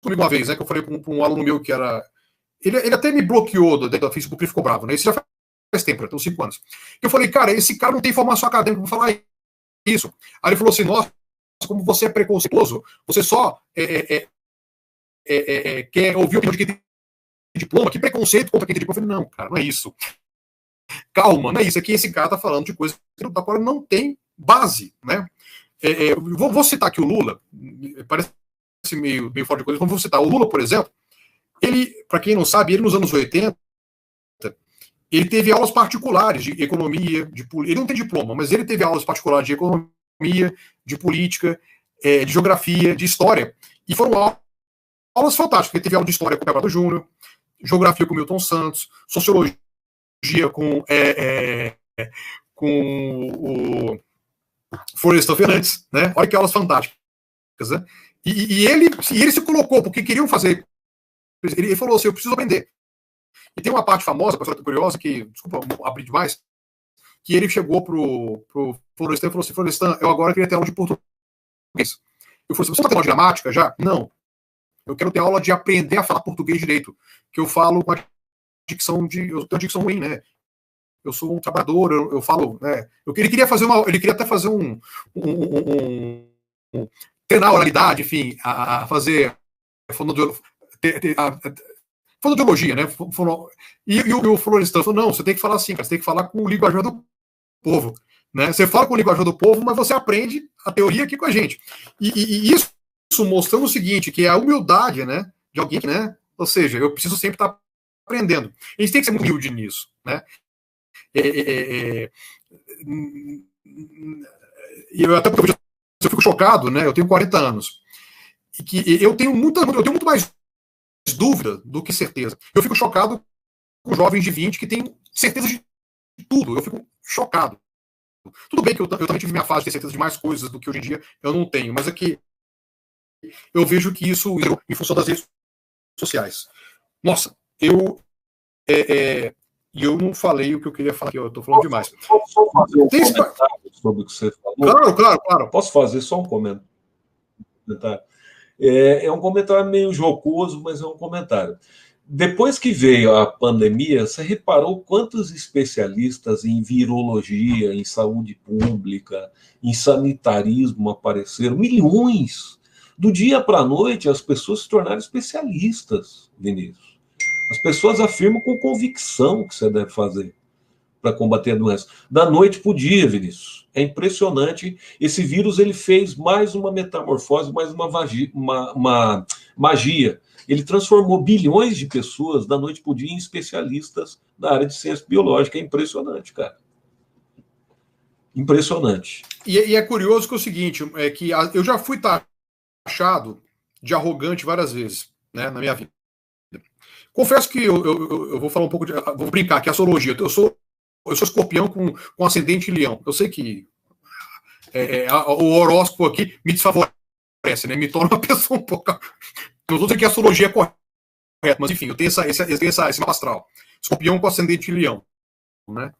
comigo uma vez, né, que eu falei com um aluno meu que era... Ele até me bloqueou dentro da Facebook, ele ficou bravo, né? Isso já faz tempo, já tem uns 5 anos. Eu falei, cara, esse cara não tem formação acadêmica para falar isso. Aí ele falou assim, nossa, como você é preconceituoso, você só quer ouvir o opinião de quem tem diploma, que preconceito contra quem tem diploma. Eu falei, não, cara, não é isso. Calma, não é isso. Aqui esse cara está falando de coisa da qual não tem base, né? Vou citar aqui o Lula, parece meio fora de coisa, vou citar o Lula, por exemplo, ele, para quem não sabe, ele nos anos 80, ele teve aulas particulares de economia, de política. Ele não tem diploma, mas ele teve aulas particulares de economia, de política, de geografia, de história. E foram aulas fantásticas. Ele teve aula de história com o Bebeto Júnior, geografia com o Milton Santos, sociologia com o Florestan Fernandes, né? Olha que aulas fantásticas, né? E ele se colocou, porque queriam fazer. Ele falou assim: eu preciso aprender. E tem uma parte famosa, pessoal curiosa, que, desculpa, abrir demais, que ele chegou pro Florestan e falou assim: Florestan, eu agora queria ter aula de português. Eu falei assim: você não tem aula de gramática já? Não. Eu quero ter aula de aprender a falar português direito. Que eu falo com a dicção eu tenho uma dicção ruim, né? Eu sou um trabalhador, eu falo, né? Ele queria até fazer treinar a oralidade, enfim, a fazer fonoaudiologia, né? E o Florestan falou, não, você tem que falar assim, cara, você tem que falar com o linguajar do povo, né? Você fala com o linguajar do povo, mas você aprende a teoria aqui com a gente. E isso mostrando o seguinte, que é a humildade, né, de alguém, né? Ou seja, eu preciso sempre estar aprendendo. A gente tem que ser muito humilde nisso, né? Até porque eu fico chocado, né? Eu tenho 40 anos. E que eu tenho muito mais dúvida do que certeza. Eu fico chocado com jovens de 20 que têm certeza de tudo. Eu fico chocado. Tudo bem que eu também tive minha fase de ter certeza de mais coisas do que hoje em dia eu não tenho, mas é que eu vejo que isso em função das redes sociais. Nossa, eu não falei o que eu queria falar aqui, eu estou falando demais. Posso só fazer um comentário sobre o que você falou? Claro. Posso fazer só um comentário? É um comentário meio jocoso, mas é um comentário. Depois que veio a pandemia, você reparou quantos especialistas em virologia, em saúde pública, em sanitarismo apareceram? Milhões! Do dia para a noite, as pessoas se tornaram especialistas, Vinícius. As pessoas afirmam com convicção o que você deve fazer para combater a doença. Da noite para o dia, Vinícius. É impressionante. Esse vírus ele fez mais uma metamorfose, mais uma magia. Ele transformou bilhões de pessoas da noite para o dia em especialistas na área de ciência biológica. É impressionante, cara. Impressionante. E é curioso que é o seguinte, é que eu já fui taxado de arrogante várias vezes, né, na minha vida. Confesso que eu vou falar um pouco vou brincar, que é astrologia. Eu sou escorpião com ascendente em leão. Eu sei que o horóscopo aqui me desfavorece, né? Me torna uma pessoa um pouco. Não vou dizer que a astrologia é correta, mas enfim, eu tenho esse mapa astral. Escorpião com ascendente em leão, né?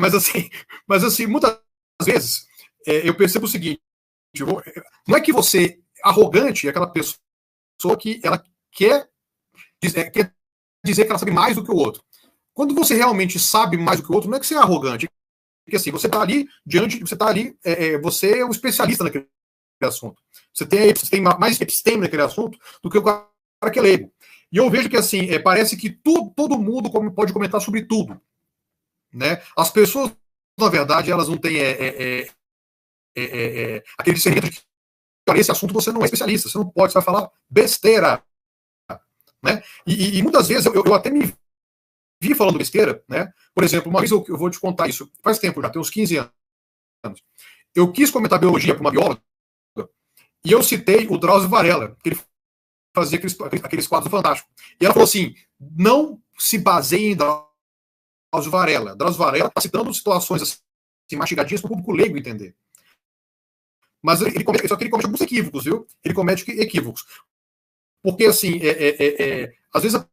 Mas assim, muitas vezes eu percebo o seguinte: não é que você arrogante é aquela pessoa que ela quer dizer que ela sabe mais do que o outro. Quando você realmente sabe mais do que o outro, não é que você é arrogante. Porque assim, você está ali você é um especialista naquele assunto. Você tem mais episteme naquele assunto do que o cara que é leigo. E eu vejo que assim, parece que todo mundo pode comentar sobre tudo. Né? As pessoas, na verdade, elas não têm aquele discernimento de que esse assunto você não é especialista, você não pode, você vai falar besteira. Né? E muitas vezes eu até me vi falando besteira, né? Por exemplo, uma vez eu vou te contar isso, faz tempo já, tem uns 15 anos. Eu quis comentar biologia para uma bióloga e eu citei o Drauzio Varela, que ele fazia aqueles quadros fantásticos. E ela falou assim: não se baseie em Drauzio Varela. Drauzio Varela está citando situações assim, mastigadinhas para o público leigo entender. Mas só que ele comete alguns equívocos, viu? Ele comete equívocos. Porque, assim, às vezes a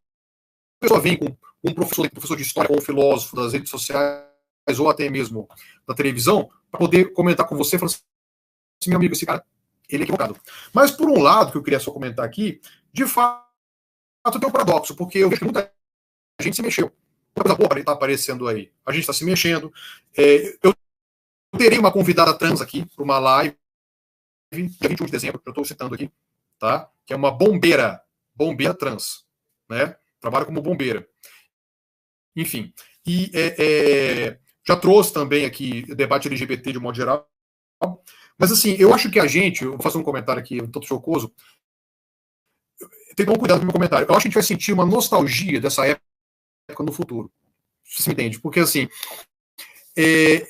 pessoa vem com um professor de história, ou um filósofo das redes sociais, ou até mesmo da televisão, para poder comentar com você e falar assim: meu amigo, esse cara, ele é equivocado. Mas, por um lado, que eu queria só comentar aqui, de fato tem um paradoxo, porque eu vejo que muita gente se mexeu. Uma coisa boa está aparecendo aí. A gente está se mexendo. Eu terei uma convidada trans aqui para uma live, dia 21 de dezembro, que eu estou citando aqui, tá? Que é uma bombeira trans, né? Trabalha como bombeira. Enfim. E já trouxe também aqui o debate LGBT de um modo geral. Mas, assim, eu acho que eu vou fazer um comentário aqui, um tanto chocoso. Tem que tomar cuidado com o meu comentário. Eu acho que a gente vai sentir uma nostalgia dessa época no futuro. Você me entende? Porque, assim,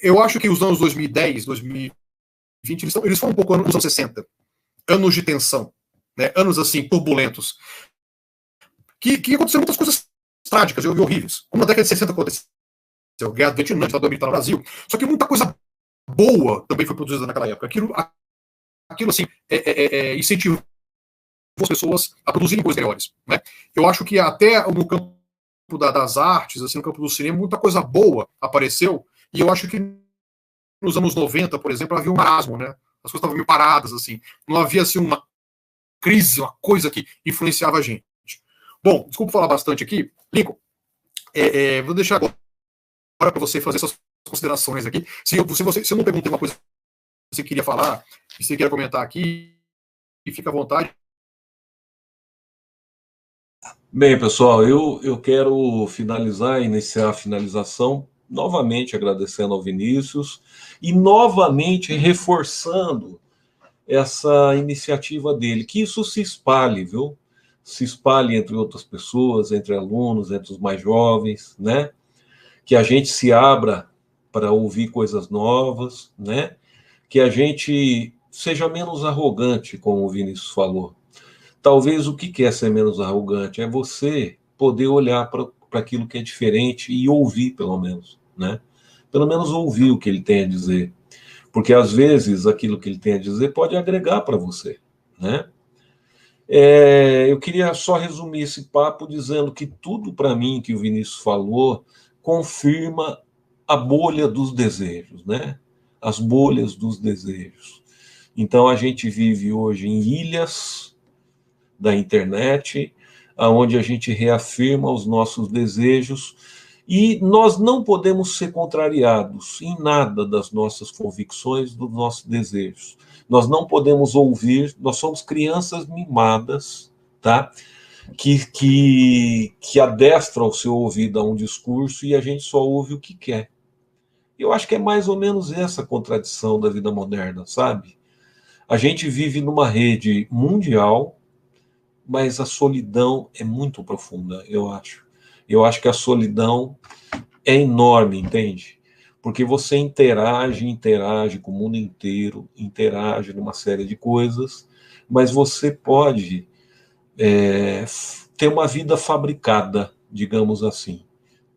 eu acho que os anos 2010, 2020, eles foram um pouco os anos 60. Anos de tensão, né? Anos, assim, turbulentos. Que aconteceram muitas coisas trágicas e horríveis. Como na década de 60 aconteceu. Guerra do Vietnã, ditadura militar no Brasil. Só que muita coisa boa também foi produzida naquela época. Aquilo assim, incentivou as pessoas a produzirem coisas melhores. Né? Eu acho que até no campo das artes, assim, no campo do cinema, muita coisa boa apareceu. E eu acho que nos anos 90, por exemplo, havia um marasmo, né? As coisas estavam meio paradas, assim. Não havia, assim, uma crise, uma coisa que influenciava a gente. Bom, desculpa falar bastante aqui. Lincoln, vou deixar agora para você fazer suas considerações aqui. Se eu não perguntei uma coisa que você queria falar, se você queria comentar aqui, fica à vontade. Bem, pessoal, eu quero iniciar a finalização, novamente agradecendo ao Vinícius e novamente reforçando essa iniciativa dele, que isso se espalhe, viu? Se espalhe entre outras pessoas, entre alunos, entre os mais jovens, né? Que a gente se abra para ouvir coisas novas, né? Que a gente seja menos arrogante, como o Vinícius falou. Talvez o que é ser menos arrogante é você poder olhar para aquilo que é diferente e ouvir, pelo menos, né? Pelo menos ouvir o que ele tem a dizer. Porque, às vezes, aquilo que ele tem a dizer pode agregar para você, né? Eu queria só resumir esse papo dizendo que tudo, para mim, que o Vinícius falou, confirma a bolha dos desejos, né? As bolhas dos desejos. Então, a gente vive hoje em ilhas da internet, onde a gente reafirma os nossos desejos E nós não podemos ser contrariados em nada das nossas convicções, dos nossos desejos. Nós não podemos ouvir, nós somos crianças mimadas, tá? Que adestra o seu ouvido a um discurso e a gente só ouve o que quer. Eu acho que é mais ou menos essa contradição da vida moderna, sabe? A gente vive numa rede mundial, mas a solidão é muito profunda, eu acho. Eu acho que a solidão é enorme, entende? Porque você interage com o mundo inteiro, interage numa série de coisas, mas você pode ter uma vida fabricada, digamos assim.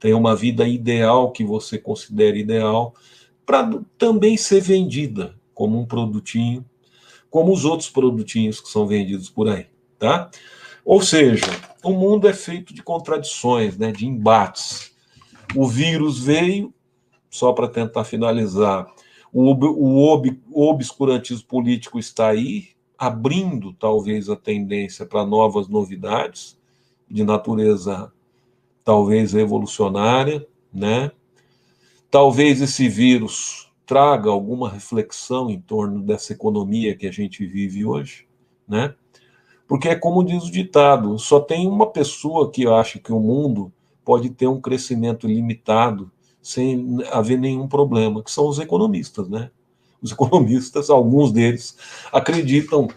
Ter uma vida ideal que você considere ideal, para também ser vendida como um produtinho, como os outros produtinhos que são vendidos por aí, tá? Ou seja, o mundo é feito de contradições, né, de embates. O vírus veio, só para tentar finalizar, o obscurantismo político está aí, abrindo talvez a tendência para novas novidades, de natureza talvez revolucionária, né? Talvez esse vírus traga alguma reflexão em torno dessa economia que a gente vive hoje, né? Porque é como diz o ditado, só tem uma pessoa que acha que o mundo pode ter um crescimento limitado sem haver nenhum problema, que são os economistas, né? Os economistas, alguns deles, acreditam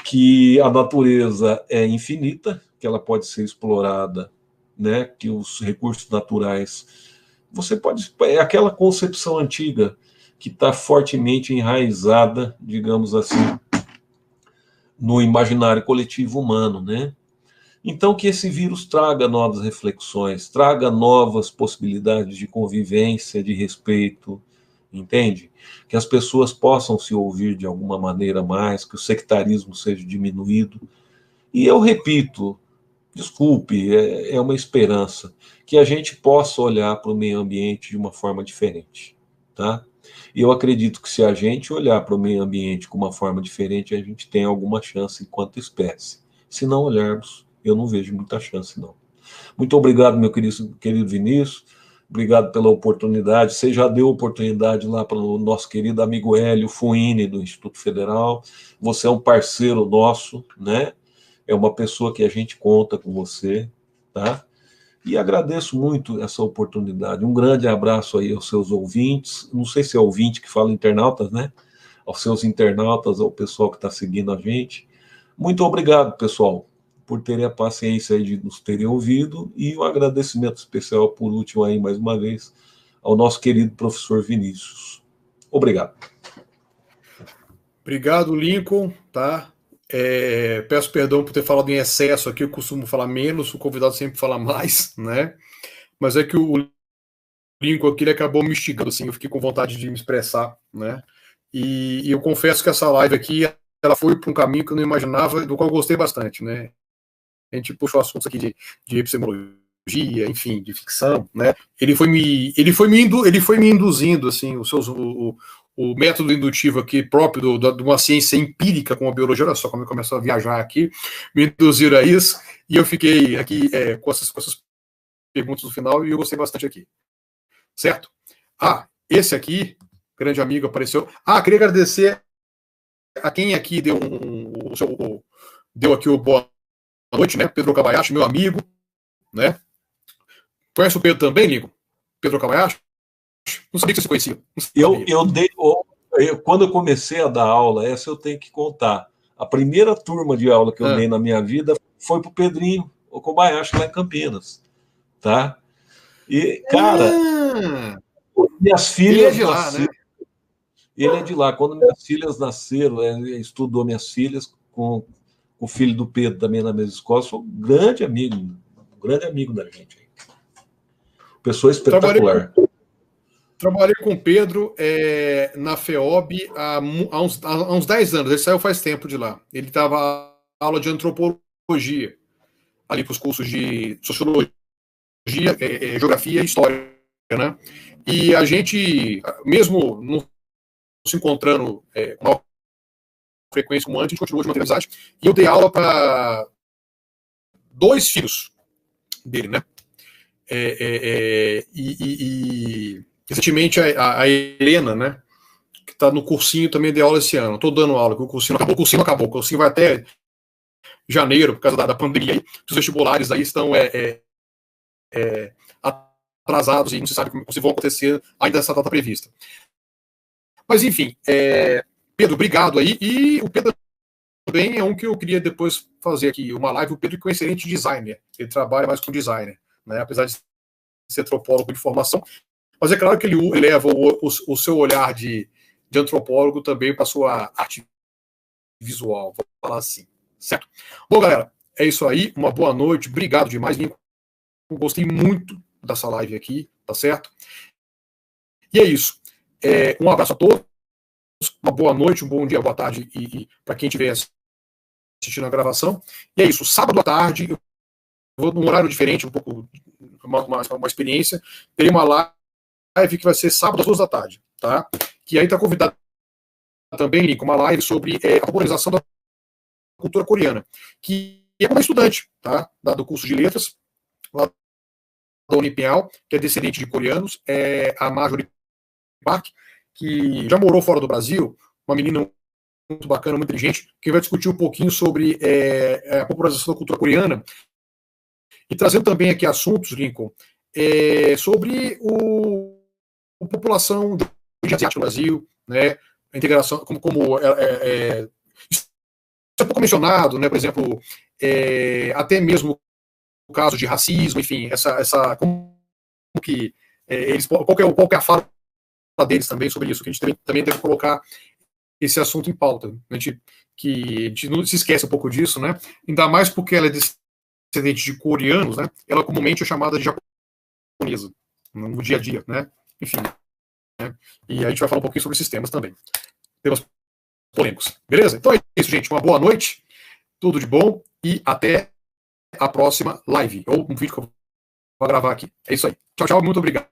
que a natureza é infinita, que ela pode ser explorada, né? Que os recursos naturais, você pode, é aquela concepção antiga que está fortemente enraizada, digamos assim, no imaginário coletivo humano, né? Então, que esse vírus traga novas reflexões, traga novas possibilidades de convivência, de respeito, entende? Que as pessoas possam se ouvir de alguma maneira mais, que o sectarismo seja diminuído. E eu repito, desculpe, é uma esperança, que a gente possa olhar para o meio ambiente de uma forma diferente, tá? E eu acredito que se a gente olhar para o meio ambiente com uma forma diferente, a gente tem alguma chance enquanto espécie. Se não olharmos, eu não vejo muita chance, não. Muito obrigado, meu querido Vinícius. Obrigado pela oportunidade. Você já deu oportunidade lá para o nosso querido amigo Hélio Fuini, do Instituto Federal. Você é um parceiro nosso, né? É uma pessoa que a gente conta com você, tá? E agradeço muito essa oportunidade. Um grande abraço aí aos seus ouvintes. Não sei se é ouvinte que fala internautas, né? Aos seus internautas, ao pessoal que está seguindo a gente. Muito obrigado, pessoal, por terem a paciência aí de nos terem ouvido. E um agradecimento especial, por último, aí, mais uma vez, ao nosso querido professor Vinícius. Obrigado. Obrigado, Lincoln, tá? Peço perdão por ter falado em excesso aqui, eu costumo falar menos, o convidado sempre fala mais, né? Mas é que o Lincoln aqui ele acabou me instigando, assim, eu fiquei com vontade de me expressar, né? E eu confesso que essa live aqui, ela foi para um caminho que eu não imaginava, do qual eu gostei bastante, né? A gente puxou assuntos aqui de epistemologia, enfim, de ficção, né? Ele foi me induzindo, assim, o método indutivo aqui próprio de uma ciência empírica como a biologia, olha só como eu começo a viajar aqui, me induziram a isso, e eu fiquei aqui com essas perguntas no final, e eu gostei bastante aqui. Certo? Esse aqui, grande amigo, apareceu. Queria agradecer a quem aqui deu aqui o boa noite, né? Pedro Kabayashi, meu amigo, né? Conhece o Pedro também, Nico? Pedro Kabayashi? Não sabia que você conhecia. Quando eu comecei a dar aula, essa eu tenho que contar. A primeira turma de aula que eu dei na minha vida foi pro Pedrinho, o Kobayashi, lá em Campinas, tá? E, cara, minhas filhas ele é de lá, nasceram. Né? Ele é de lá. Quando minhas filhas nasceram, ele estudou minhas filhas com o filho do Pedro também na mesma escola. Sou um grande amigo da gente. Pessoa espetacular. Trabalhei com o Pedro na FEOB há uns 10 anos. Ele saiu faz tempo de lá. Ele estava aula de antropologia, ali para os cursos de sociologia, geografia e história, né? E a gente, mesmo não se encontrando com maior frequência como antes, a gente continuou de manter amizade. E eu dei aula para 2 filhos dele, né? recentemente a Helena, né, que está no cursinho também de aula esse ano. Estou dando aula, que o cursinho acabou. O cursinho vai até janeiro, por causa da pandemia. Os vestibulares aí estão atrasados e não se sabe se vão acontecer ainda essa data prevista. Mas, enfim, Pedro, obrigado aí. E o Pedro também é um que eu queria depois fazer aqui uma live. O Pedro, que é um excelente designer. Ele trabalha mais com designer, né? Apesar de ser antropólogo de formação. Mas é claro que ele leva o seu olhar de antropólogo também para a sua arte visual, vou falar assim, certo? Bom, galera, é isso aí. Uma boa noite. Obrigado demais. Gostei muito dessa live aqui, tá certo? E é isso. Um abraço a todos. Uma boa noite, um bom dia, boa tarde e para quem estiver assistindo a gravação. E é isso. Sábado à tarde, eu vou num horário diferente, um pouco uma experiência. Terei uma live que vai ser sábado às 2 da tarde, tá? Que aí está convidado também, Nico, uma live sobre a popularização da cultura coreana, que é uma estudante, tá? Do curso de letras, lá da Unipal, que é descendente de coreanos, a Marjorie Park, que já morou fora do Brasil, uma menina muito bacana, muito inteligente, que vai discutir um pouquinho sobre a popularização da cultura coreana, e trazendo também aqui assuntos, Lincoln, sobre a população de asiática no Brasil, né, a integração, como isso é pouco mencionado, né, por exemplo, até mesmo o caso de racismo, enfim, como que qual que é a fala deles também sobre isso, que a gente também deve colocar esse assunto em pauta, a gente não se esquece um pouco disso, né, ainda mais porque ela é descendente de coreanos, né, ela comumente é chamada de japonesa, no dia a dia, né, enfim, né, e a gente vai falar um pouquinho sobre esses temas também, temas polêmicos, beleza? Então é isso, gente, uma boa noite, tudo de bom e até a próxima live, ou um vídeo que eu vou gravar aqui. É isso aí. Tchau, tchau, muito obrigado.